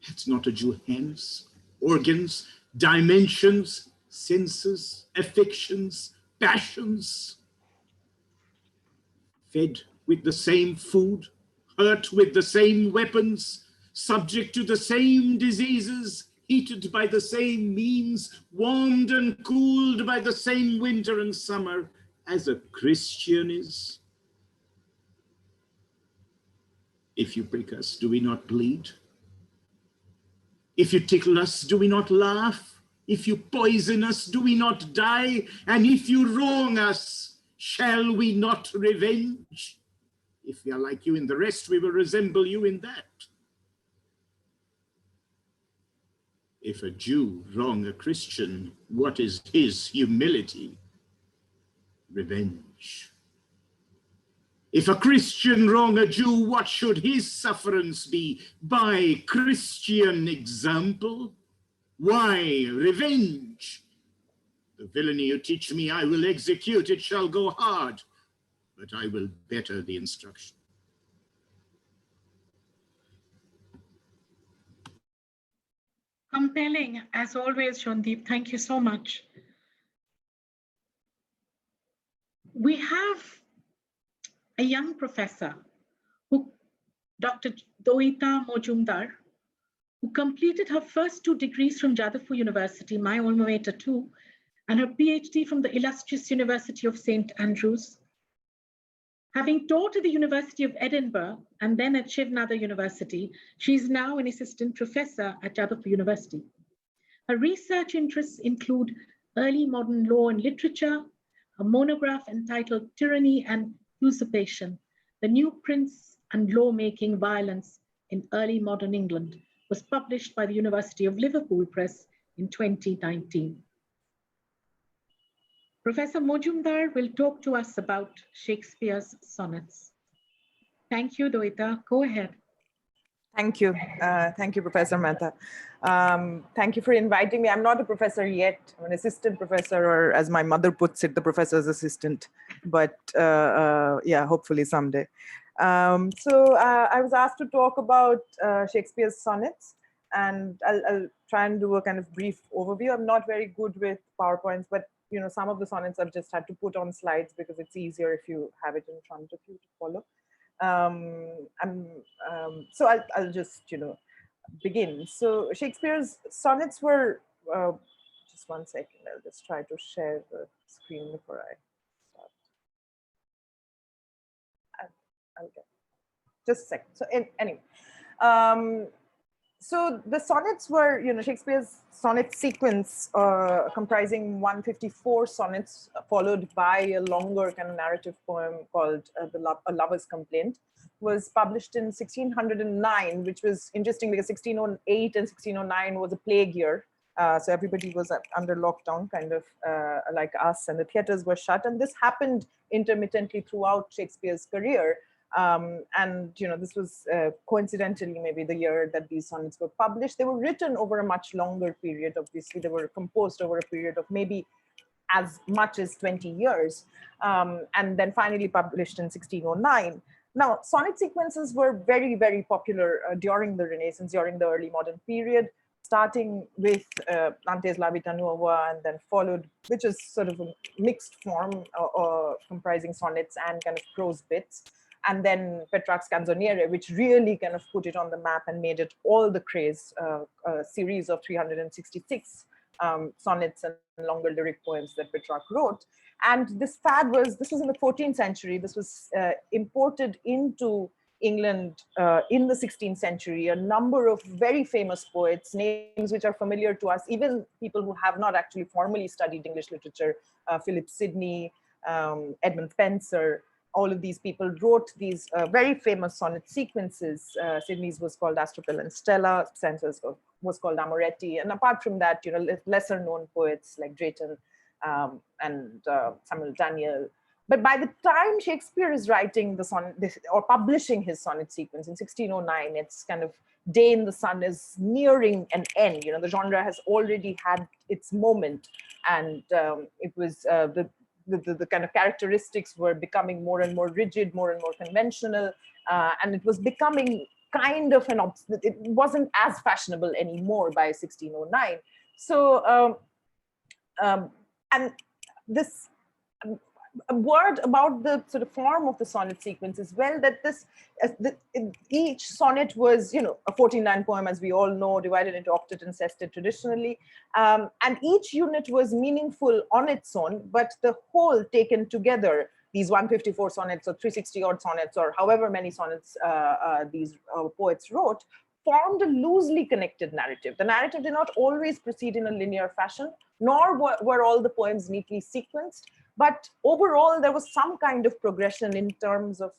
It's not a Jew hence, organs, dimensions, senses, affections, passions, fed with the same food, hurt with the same weapons, subject to the same diseases, heated by the same means, warmed and cooled by the same winter and summer as a Christian is. If you prick us, do we not bleed? If you tickle us, do we not laugh? If you poison us, do we not die? And if you wrong us, shall we not revenge? If we are like you in the rest, we will resemble you in that. If a Jew wrong a Christian, what is his humility? Revenge. If a Christian wrong a Jew, what should his sufferance be? By Christian example? Why revenge? The villainy you teach me, I will execute. It shall go hard, but I will better the instruction. Compelling, as always, Shondeep. Thank you so much. We have a young professor, Dr. Doita Mojumdar, who completed her first 2 degrees from Jadavpur University, my alma mater too, and her PhD from the illustrious University of St. Andrews. Having taught at the University of Edinburgh and then at Shiv Nadar University, she is now an assistant professor at Jadavpur University. Her research interests include early modern law and literature, a monograph entitled Tyranny and Usurpation, The New Prince and Lawmaking Violence in Early Modern England, was published by the University of Liverpool Press in 2019. Professor Mojumdar will talk to us about Shakespeare's sonnets. Thank you, Doita. Go ahead. Thank you. Thank you, Professor Mehta. Thank you for inviting me. I'm not a professor yet. I'm an assistant professor, or as my mother puts it, the professor's assistant. But yeah, hopefully someday. I was asked to talk about Shakespeare's sonnets, and I'll try and do a kind of brief overview. I'm not very good with PowerPoints, but you know, some of the sonnets I've just had to put on slides because it's easier if you have it in front of you to follow. So I'll just, you know, begin. So Shakespeare's sonnets were, just one second, I'll just try to share the screen before I start. I'll get just a second. So anyway, so the sonnets were, you know, Shakespeare's sonnet sequence comprising 154 sonnets followed by a longer kind of narrative poem called A Lover's Complaint, was published in 1609, which was interesting because 1608 and 1609 was a plague year. So everybody was under lockdown, kind of like us, and the theaters were shut. And this happened intermittently throughout Shakespeare's career. And this was coincidentally maybe the year that these sonnets were published. They were written over a much longer period. Obviously, they were composed over a period of maybe as much as 20 years, and then finally published in 1609. Now, sonnet sequences were very, very popular during the Renaissance, during the early modern period, starting with Dante's La Vita Nuova, and then followed, which is sort of a mixed form comprising sonnets and kind of prose bits. And then Petrarch's Canzoniere, which really kind of put it on the map and made it all the craze, a series of 366 sonnets and longer lyric poems that Petrarch wrote. And this was in the 14th century. This was imported into England in the 16th century. A number of very famous poets, names which are familiar to us, even people who have not actually formally studied English literature, Philip Sidney, Edmund Spenser, all of these people wrote these very famous sonnet sequences. Sidney's was called Astrophel and Stella, Spenser's was called Amoretti. And apart from that, lesser known poets like Drayton and Samuel Daniel. But by the time Shakespeare is writing the sonnet or publishing his sonnet sequence in 1609, it's kind of day in the sun is nearing an end. The genre has already had its moment, and it was the kind of characteristics were becoming more and more rigid, more and more conventional, and it was becoming kind of it wasn't as fashionable anymore by 1609. So, and this a word about the sort of form of the sonnet sequence as well, that each sonnet was, a 14-line poem, as we all know, divided into octet and sestet traditionally. And each unit was meaningful on its own, but the whole taken together, these 154 sonnets or 360 odd sonnets, or however many sonnets these poets wrote, formed a loosely connected narrative. The narrative did not always proceed in a linear fashion, nor were all the poems neatly sequenced. But overall, there was some kind of progression in terms of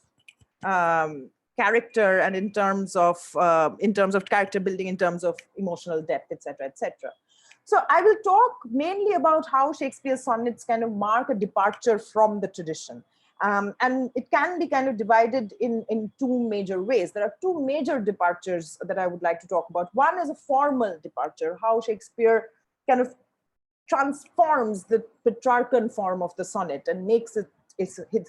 character and in terms of character building, in terms of emotional depth, etc., etc. So I will talk mainly about how Shakespeare's sonnets kind of mark a departure from the tradition. And it can be kind of divided in two major ways. There are two major departures that I would like to talk about. One is a formal departure, how Shakespeare kind of transforms the Petrarchan form of the sonnet and makes it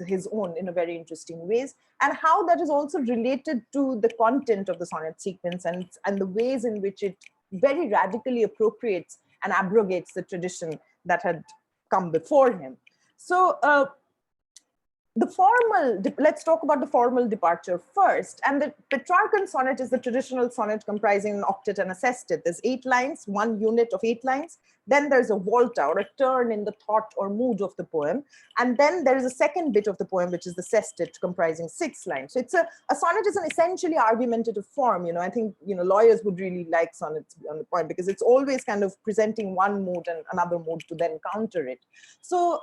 his own in a very interesting ways, and how that is also related to the content of the sonnet sequence and the ways in which it very radically appropriates and abrogates the tradition that had come before him. So let's talk about the formal departure first. And the Petrarchan sonnet is the traditional sonnet comprising an octet and a sestet. There's 8 lines, 1 unit of 8 lines. Then there's a volta, or a turn in the thought or mood of the poem. And then there is a second bit of the poem, which is the sestet, comprising 6 lines. So it's a sonnet is an essentially argumentative form. I think, lawyers would really like sonnets on the point, because it's always kind of presenting one mood and another mood to then counter it. So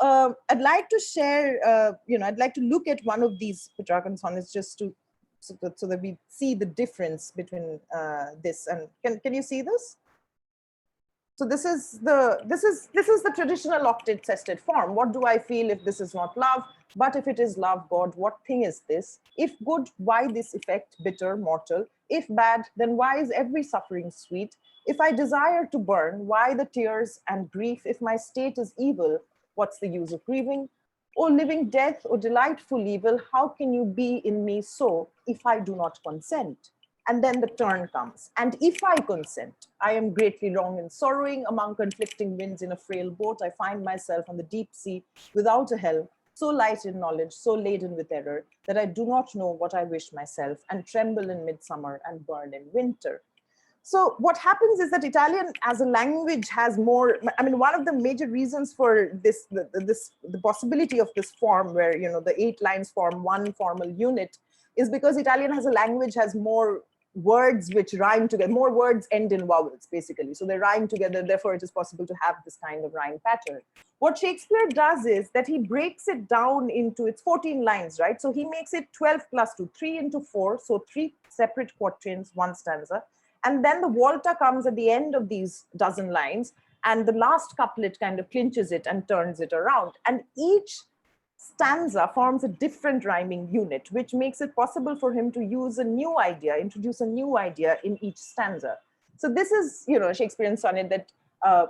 I'd like to share, I'd like to look at one of these Petrarchan sonnets just to so that we see the difference between this and can you see this? So this is the traditional octet sestet form. What do I feel if this is not love? But if it is love, God, what thing is this? If good, why this effect bitter, mortal? If bad, then why is every suffering sweet? If I desire to burn, why the tears and grief? If my state is evil, what's the use of grieving? O living death, O delightful evil, how can you be in me so if I do not consent? And then the turn comes. And if I consent, I am greatly wrong in sorrowing among conflicting winds in a frail boat. I find myself on the deep sea without a helm, so light in knowledge, so laden with error, that I do not know what I wish myself, and tremble in midsummer and burn in winter. So what happens is that Italian as a language has more, one of the major reasons for this, the possibility of this form where, the 8 lines form one formal unit, is because Italian as a language has more words which rhyme together, more words end in vowels, basically. So they rhyme together, therefore it is possible to have this kind of rhyme pattern. What Shakespeare does is that he breaks it down into its 14 lines, right? So he makes it 12 plus 2, 3 into 4, so 3 separate quatrains, 1 stanza. And then the volta comes at the end of these dozen lines, and the last couplet kind of clinches it and turns it around. And each stanza forms a different rhyming unit, which makes it possible for him to use a new idea, introduce a new idea in each stanza. So this is, Shakespearean sonnet that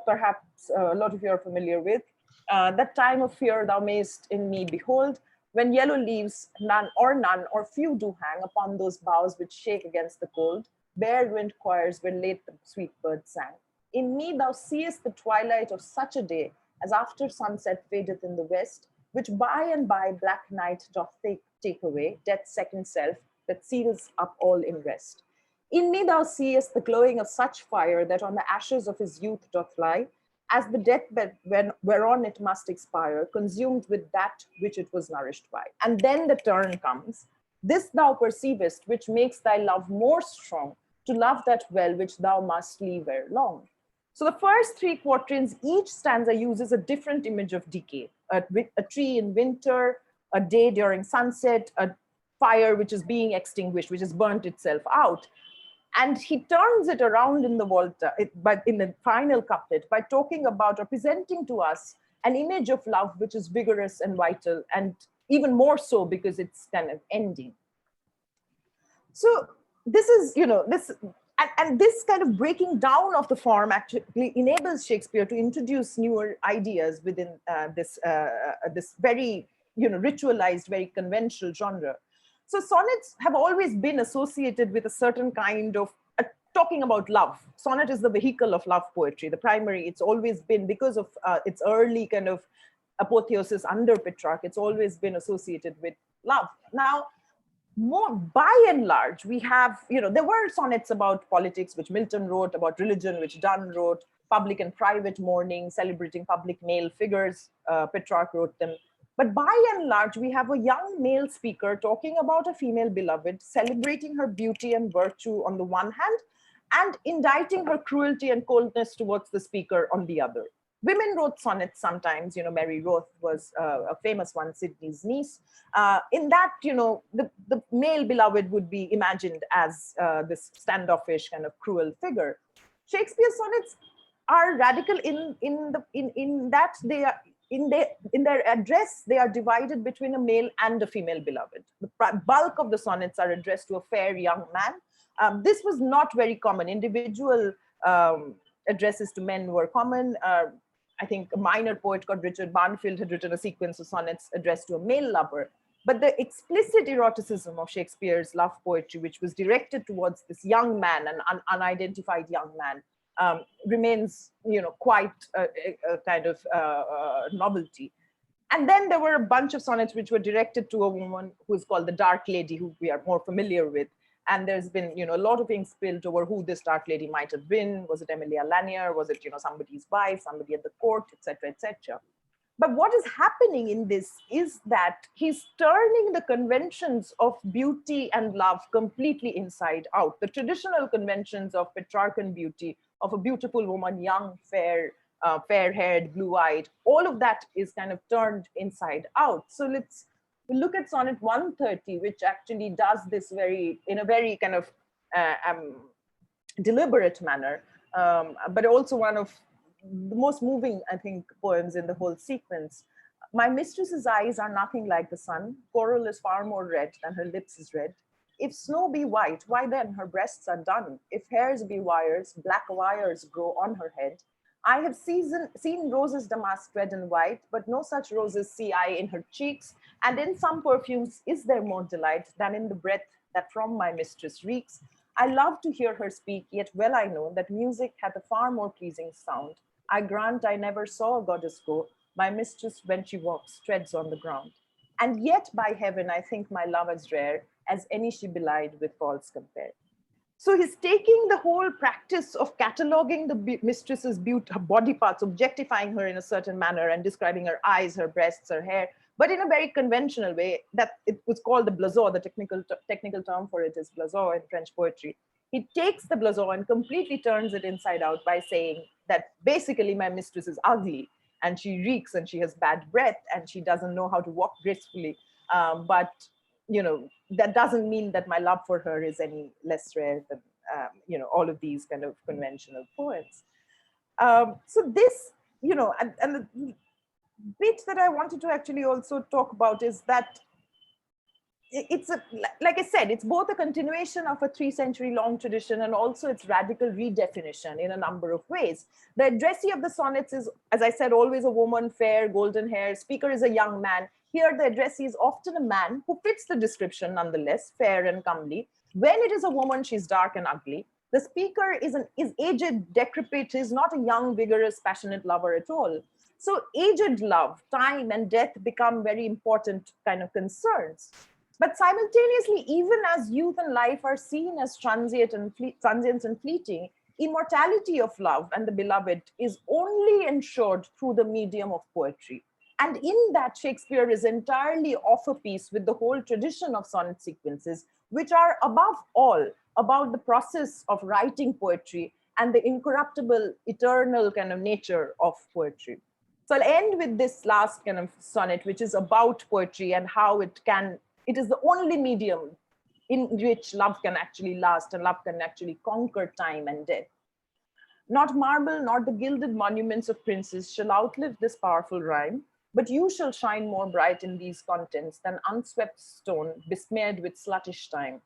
perhaps a lot of you are familiar with. That time of fear thou mayst in me behold, when yellow leaves none or few do hang upon those boughs which shake against the cold, bare wind choirs where late the sweet birds sang. In me thou seest the twilight of such a day as after sunset fadeth in the west, which by and by black night doth take away, death's second self that seals up all in rest. In me thou seest the glowing of such fire that on the ashes of his youth doth lie, as the deathbed whereon it must expire, consumed with that which it was nourished by. And then the turn comes. This thou perceivest, which makes thy love more strong, to love that well which thou must leave ere long. So the first three quatrains, each stanza uses a different image of decay. A tree in winter, a day during sunset, a fire which is being extinguished, which has burnt itself out. And he turns it around in the volta, but in the final couplet, by talking about or presenting to us an image of love which is vigorous and vital, and even more so because it's kind of ending. So this is, and this kind of breaking down of the form actually enables Shakespeare to introduce newer ideas within this very, ritualized, very conventional genre. So sonnets have always been associated with a certain kind of talking about love. Sonnet is the vehicle of love poetry, the primary. It's always been, because of its early kind of apotheosis under Petrarch, it's always been associated with love. Now, more by and large, we have, there were sonnets about politics, which Milton wrote, about religion, which Donne wrote, public and private mourning, celebrating public male figures, Petrarch wrote them. But by and large, we have a young male speaker talking about a female beloved, celebrating her beauty and virtue on the one hand, and indicting her cruelty and coldness towards the speaker on the other. Women wrote sonnets sometimes, Mary Roth was a famous one, Sidney's niece. In that, the male beloved would be imagined as this standoffish kind of cruel figure. Shakespeare's sonnets are radical in that they are, in their address, they are divided between a male and a female beloved. The bulk of the sonnets are addressed to a fair young man. This was not very common. Individual addresses to men were common. I think a minor poet called Richard Barnfield had written a sequence of sonnets addressed to a male lover. But the explicit eroticism of Shakespeare's love poetry, which was directed towards this young man, an unidentified young man, remains, quite a kind of novelty. And then there were a bunch of sonnets which were directed to a woman who is called the Dark Lady, who we are more familiar with. And there's been, a lot of ink spilled over who this Dark Lady might have been. Was it Emilia Lanier? Was it, somebody's wife, somebody at the court, etc., etc. But what is happening in this is that he's turning the conventions of beauty and love completely inside out. The traditional conventions of Petrarchan beauty, of a beautiful woman, young, fair, fair-haired, blue-eyed, all of that is kind of turned inside out. So let's look at Sonnet 130, which actually does this in a very kind of deliberate manner, but also one of the most moving, I think, poems in the whole sequence. My mistress's eyes are nothing like the sun. Coral is far more red than her lips is red. If snow be white, why then her breasts are dun? If hairs be wires, black wires grow on her head. I have seen roses damask red and white, but no such roses see I in her cheeks. And in some perfumes is there more delight than in the breath that from my mistress reeks. I love to hear her speak, yet well I know that music hath a far more pleasing sound. I grant I never saw a goddess go. My mistress, when she walks, treads on the ground. And yet by heaven, I think my love as rare as any she belied with false compare. So he's taking the whole practice of cataloging the mistress's beauty, her body parts, objectifying her in a certain manner and describing her eyes, her breasts, her hair, but in a very conventional way. That it was called the blason. The technical term for it is blason in French poetry. He takes the blason and completely turns it inside out by saying that basically my mistress is ugly and she reeks and she has bad breath and she doesn't know how to walk gracefully. But that doesn't mean that my love for her is any less rare all of these kind of conventional poets. So this, and the bit that I wanted to actually also talk about is that it's like I said, it's both a continuation of a 3-century-long tradition and also its radical redefinition in a number of ways. The addressee of the sonnets is, as I said, always a woman, fair, golden hair. Speaker is a young man. Here, the addressee is often a man who fits the description nonetheless, fair and comely. When it is a woman, she's dark and ugly. The speaker is aged, decrepit, is not a young, vigorous, passionate lover at all. So aged love, time and death become very important kind of concerns. But simultaneously, even as youth and life are seen as transient and fleeting, immortality of love and the beloved is only ensured through the medium of poetry. And in that, Shakespeare is entirely off a piece with the whole tradition of sonnet sequences, which are above all about the process of writing poetry and the incorruptible, eternal kind of nature of poetry. So I'll end with this last kind of sonnet, which is about poetry and how it is the only medium in which love can actually last and love can actually conquer time and death. Not marble, nor the gilded monuments of princes shall outlive this powerful rhyme, but you shall shine more bright in these contents than unswept stone besmeared with sluttish time.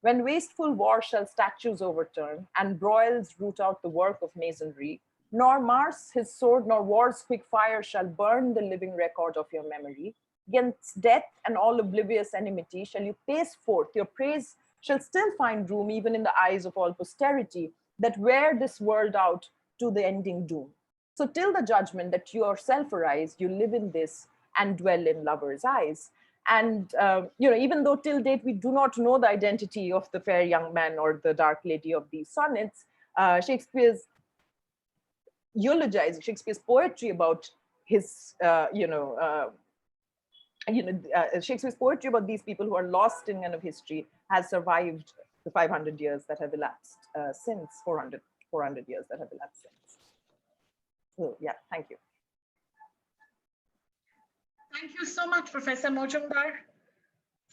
When wasteful war shall statues overturn, and broils root out the work of masonry, nor Mars his sword, nor war's quick fire shall burn the living record of your memory. Against death and all oblivious enmity shall you pace forth, your praise shall still find room even in the eyes of all posterity that wear this world out to the ending doom. So till the judgment that you yourself arise, you live in this and dwell in lovers' eyes. And even though till date we do not know the identity of the fair young man or the dark lady of these sonnets, Shakespeare's poetry about his, Shakespeare's poetry about these people who are lost in kind of history has survived the 500 years that have elapsed since, 400 years that have elapsed since. So yeah, thank you. Thank you so much, Professor Mojumdar.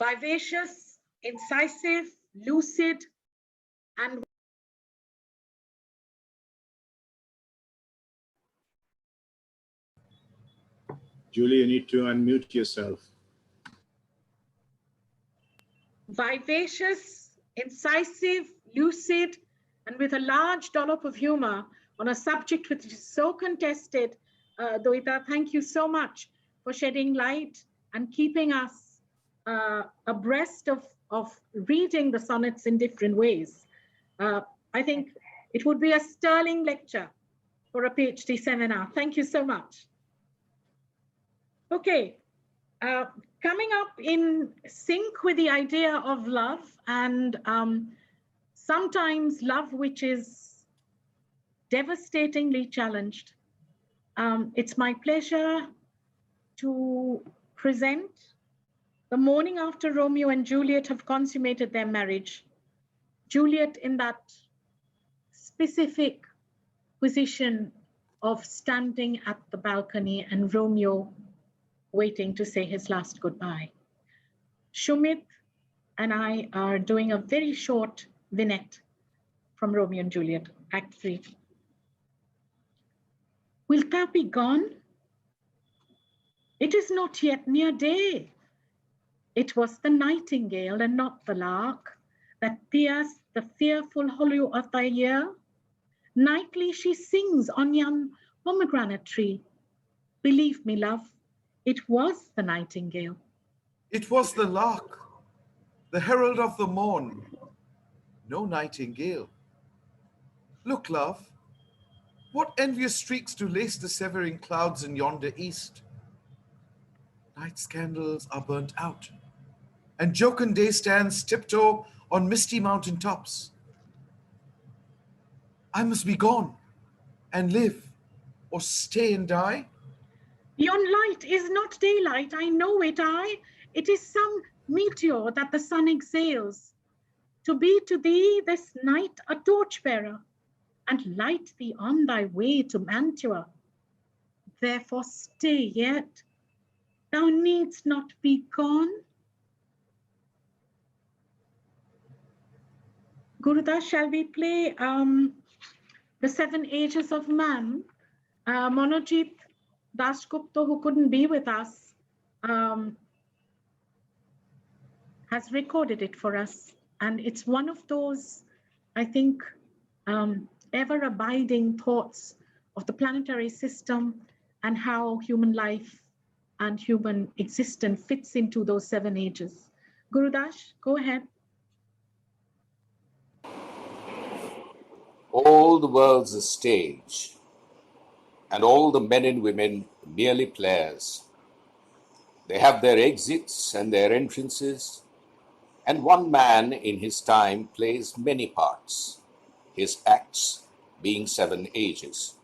Vivacious, incisive, lucid, and Julie, you need to unmute yourself. Vivacious, incisive, lucid, and with a large dollop of humor on a subject which is so contested. Doita, thank you so much for shedding light and keeping us abreast of reading the sonnets in different ways. I think it would be a sterling lecture for a PhD seminar. Thank you so much. Okay, coming up in sync with the idea of love and sometimes love which is devastatingly challenged. It's my pleasure to present the morning after Romeo and Juliet have consummated their marriage. Juliet in that specific position of standing at the balcony and Romeo waiting to say his last goodbye. Shumit and I are doing a very short vignette from Romeo and Juliet, Act 3. Wilt thou be gone? It is not yet near day. It was the nightingale and not the lark that pierced the fearful hollow of thy ear. Nightly she sings on yon pomegranate tree. Believe me, love, it was the nightingale. It was the lark, the herald of the morn, no nightingale. Look, love, what envious streaks do lace the severing clouds in yonder east? Night's candles are burnt out, and jocund day stands tiptoe on misty mountain tops. I must be gone and live, or stay and die. Yon light is not daylight, I know it, It is some meteor that the sun exhales, to be to thee this night a torchbearer, and light thee on thy way to Mantua. Therefore stay yet, thou needst not be gone. Gurudas, shall we play the 7 Ages of Man? Monojit Dasgupta, who couldn't be with us, has recorded it for us. And it's one of those, I think, ever-abiding thoughts of the planetary system and how human life and human existence fits into those 7 ages. Gurudas, go ahead. All the world's a stage, and all the men and women merely players. They have their exits and their entrances, and one man in his time plays many parts, his acts being 7 ages.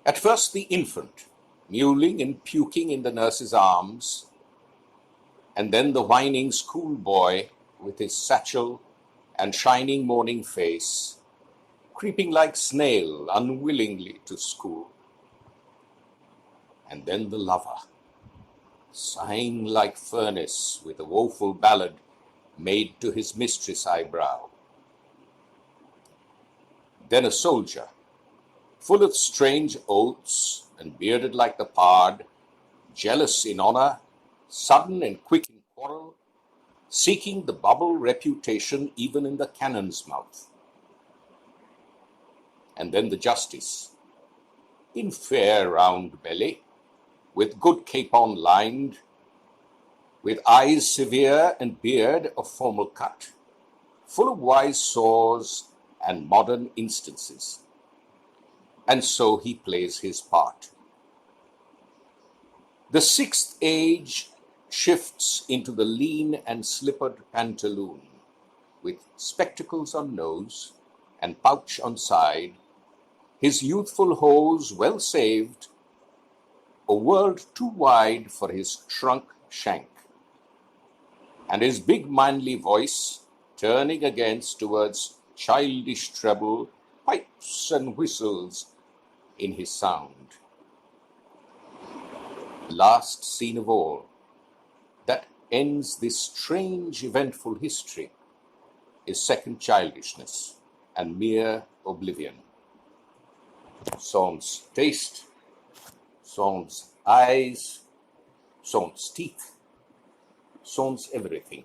At first the infant, mewling and puking in the nurse's arms, and then the whining schoolboy with his satchel and shining morning face, creeping like snail unwillingly to school. And then the lover, sighing like furnace with a woeful ballad made to his mistress' eyebrow. Then a soldier, full of strange oaths and bearded like the pard, jealous in honor, sudden and quick in quarrel, seeking the bubble reputation even in the cannon's mouth. And then the justice, in fair round belly, with good capon lined, with eyes severe and beard of formal cut, full of wise saws and modern instances. And so he plays his part. The 6th age shifts into the lean and slippered pantaloon, with spectacles on nose and pouch on side, his youthful hose well saved, a world too wide for his shrunk shank, and his big manly voice turning against towards childish treble, pipes and whistles in his sound. Last scene of all, that ends this strange eventful history, is second childishness and mere oblivion. Sans taste, sans eyes, sans teeth, sans everything.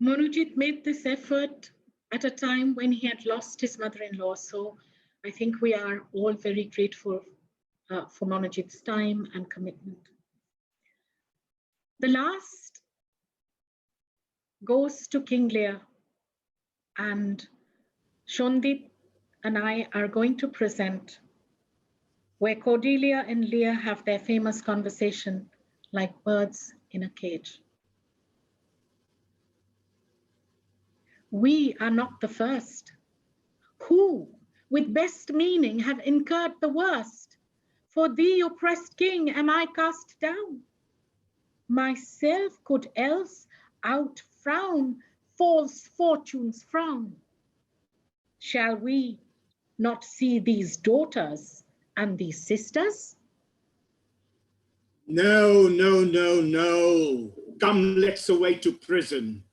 Monojit made this effort at a time when he had lost his mother-in-law. So I think we are all very grateful for Monojit's time and commitment. The last goes to King Lear, and Shondit and I are going to present where Cordelia and Lear have their famous conversation like birds in a cage. We are not the first, who with best meaning have incurred the worst. For thee, oppressed king, am I cast down. Myself could else out frown false fortune's frown. Shall we not see these daughters and these sisters? No, no, no, no. Come, let's away to prison.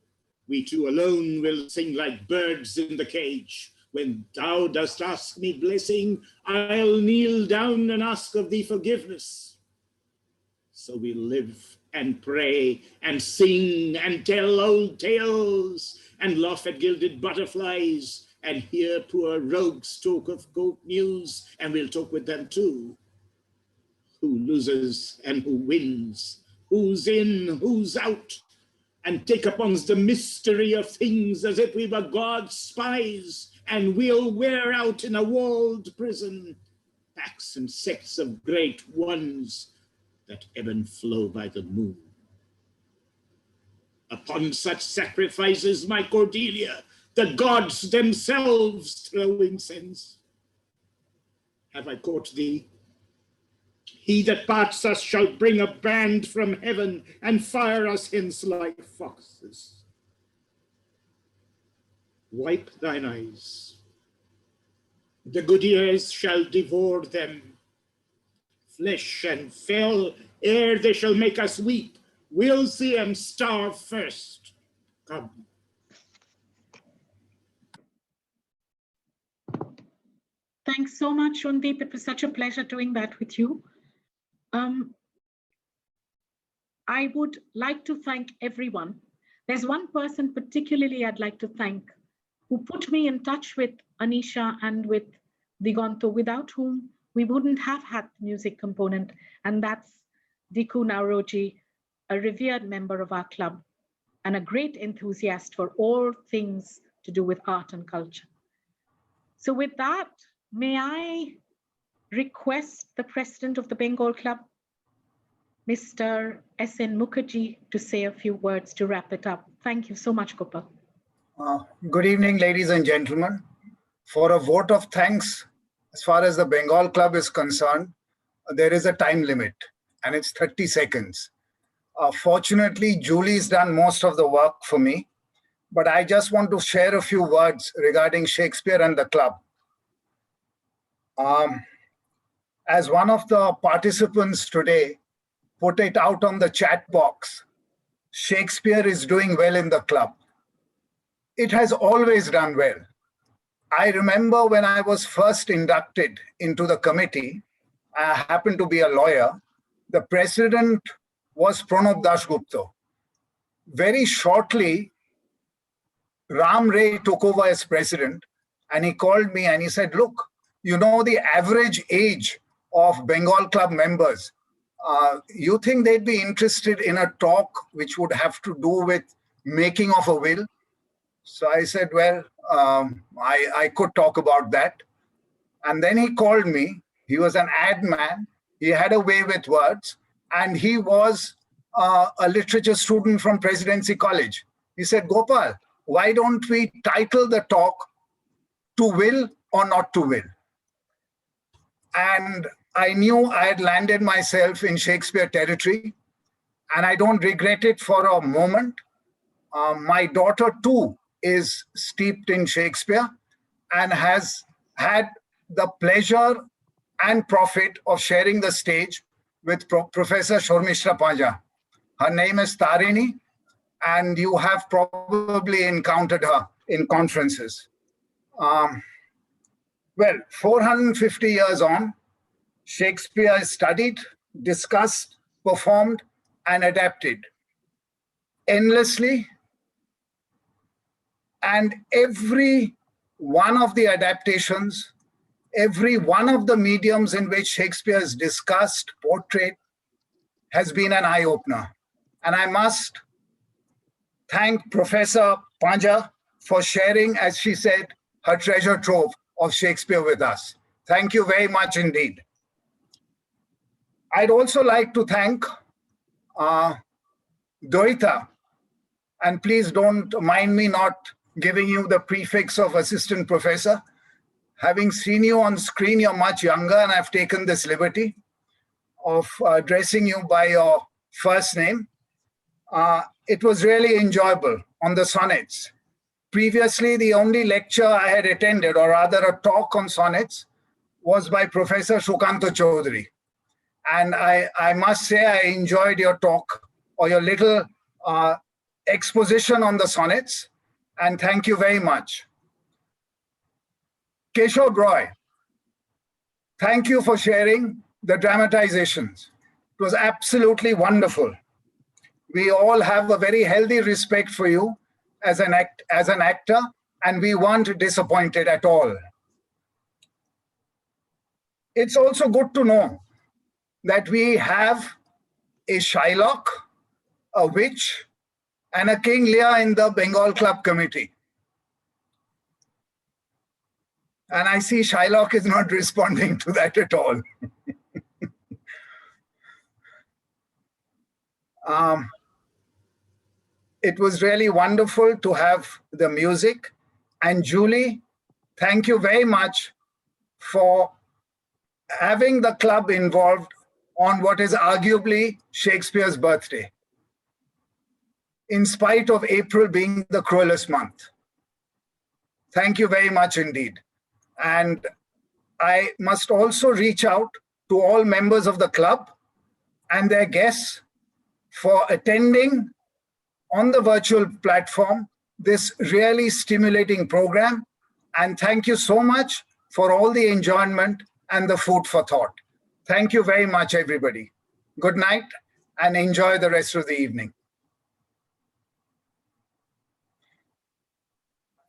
We two alone will sing like birds in the cage. When thou dost ask me blessing, I'll kneel down and ask of thee forgiveness. So we live and pray and sing and tell old tales and laugh at gilded butterflies and hear poor rogues talk of court news, and we'll talk with them too. Who loses and who wins, who's in, who's out, and take upon us the mystery of things as if we were God's spies, and we'll wear out in a walled prison packs and sects of great ones that ebb and flow by the moon. Upon such sacrifices, my Cordelia, the gods themselves throw incense. Have I caught thee? He that parts us shall bring a brand from heaven and fire us hence like foxes. Wipe thine eyes. The good ears shall devour them. flesh and fell, ere they shall make us weep. We'll see 'em starve first. Come. Thanks so much, Shundeep. It was such a pleasure doing that with you. I would like to thank everyone. There's one person particularly I'd like to thank who put me in touch with Anisha and with Digonto, without whom we wouldn't have had the music component, and that's Diku Nauroji, a revered member of our club and a great enthusiast for all things to do with art and culture. So with that, may I request the president of the Bengal Club, Mr. S.N. Mukherjee, to say a few words to wrap it up. Thank you so much, Gopal. Good evening, ladies and gentlemen. For a vote of thanks, as far as the Bengal Club is concerned, there is a time limit, and it's 30 seconds. Fortunately, Julie's done most of the work for me, but I just want to share a few words regarding Shakespeare and the club. As one of the participants today put it out on the chat box, Shakespeare is doing well in the club. It has always done well. I remember when I was first inducted into the committee, I happened to be a lawyer, the president was Pranab Dasgupta. Very shortly, Ram Ray took over as president, and he called me and he said, look, you know the average age of Bengal Club members, you think they'd be interested in a talk which would have to do with making of a will? So I said, well, I could talk about that. And then he called me. He was an ad man. He had a way with words. And he was a literature student from Presidency College. He said, Gopal, why don't we title the talk To Will or Not to Will? And I knew I had landed myself in Shakespeare territory, and I don't regret it for a moment. My daughter too is steeped in Shakespeare and has had the pleasure and profit of sharing the stage with Professor Shormishra Panja. Her name is Tarini, and you have probably encountered her in conferences. Well, 450 years on, Shakespeare is studied, discussed, performed, and adapted endlessly. And every one of the adaptations, every one of the mediums in which Shakespeare is discussed, portrayed, has been an eye-opener. And I must thank Professor Panja for sharing, as she said, her treasure trove of Shakespeare with us. Thank you very much indeed. I'd also like to thank Doita, and please don't mind me not giving you the prefix of assistant professor. Having seen you on screen, you're much younger, and I've taken this liberty of addressing you by your first name. It was really enjoyable on the sonnets. Previously, the only lecture I had attended, or rather a talk on sonnets, was by Professor Sukanta Chaudhary. And I must say I enjoyed your talk, or your little exposition on the sonnets, and thank you very much. Keshav Roy, thank you for sharing the dramatizations. It was absolutely wonderful. We all have a very healthy respect for you as an actor, and we weren't disappointed at all. It's also good to know that we have a Shylock, a witch, and a King Lear in the Bengal Club committee. And I see Shylock is not responding to that at all. It was really wonderful to have the music. And Julie, thank you very much for having the club involved on what is arguably Shakespeare's birthday, in spite of April being the cruelest month. Thank you very much indeed. And I must also reach out to all members of the club and their guests for attending on the virtual platform this really stimulating program. And thank you so much for all the enjoyment and the food for thought. Thank you very much, everybody. Good night and enjoy the rest of the evening.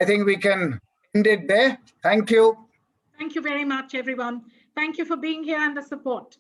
I think we can end it there. Thank you. Thank you very much, everyone. Thank you for being here and the support.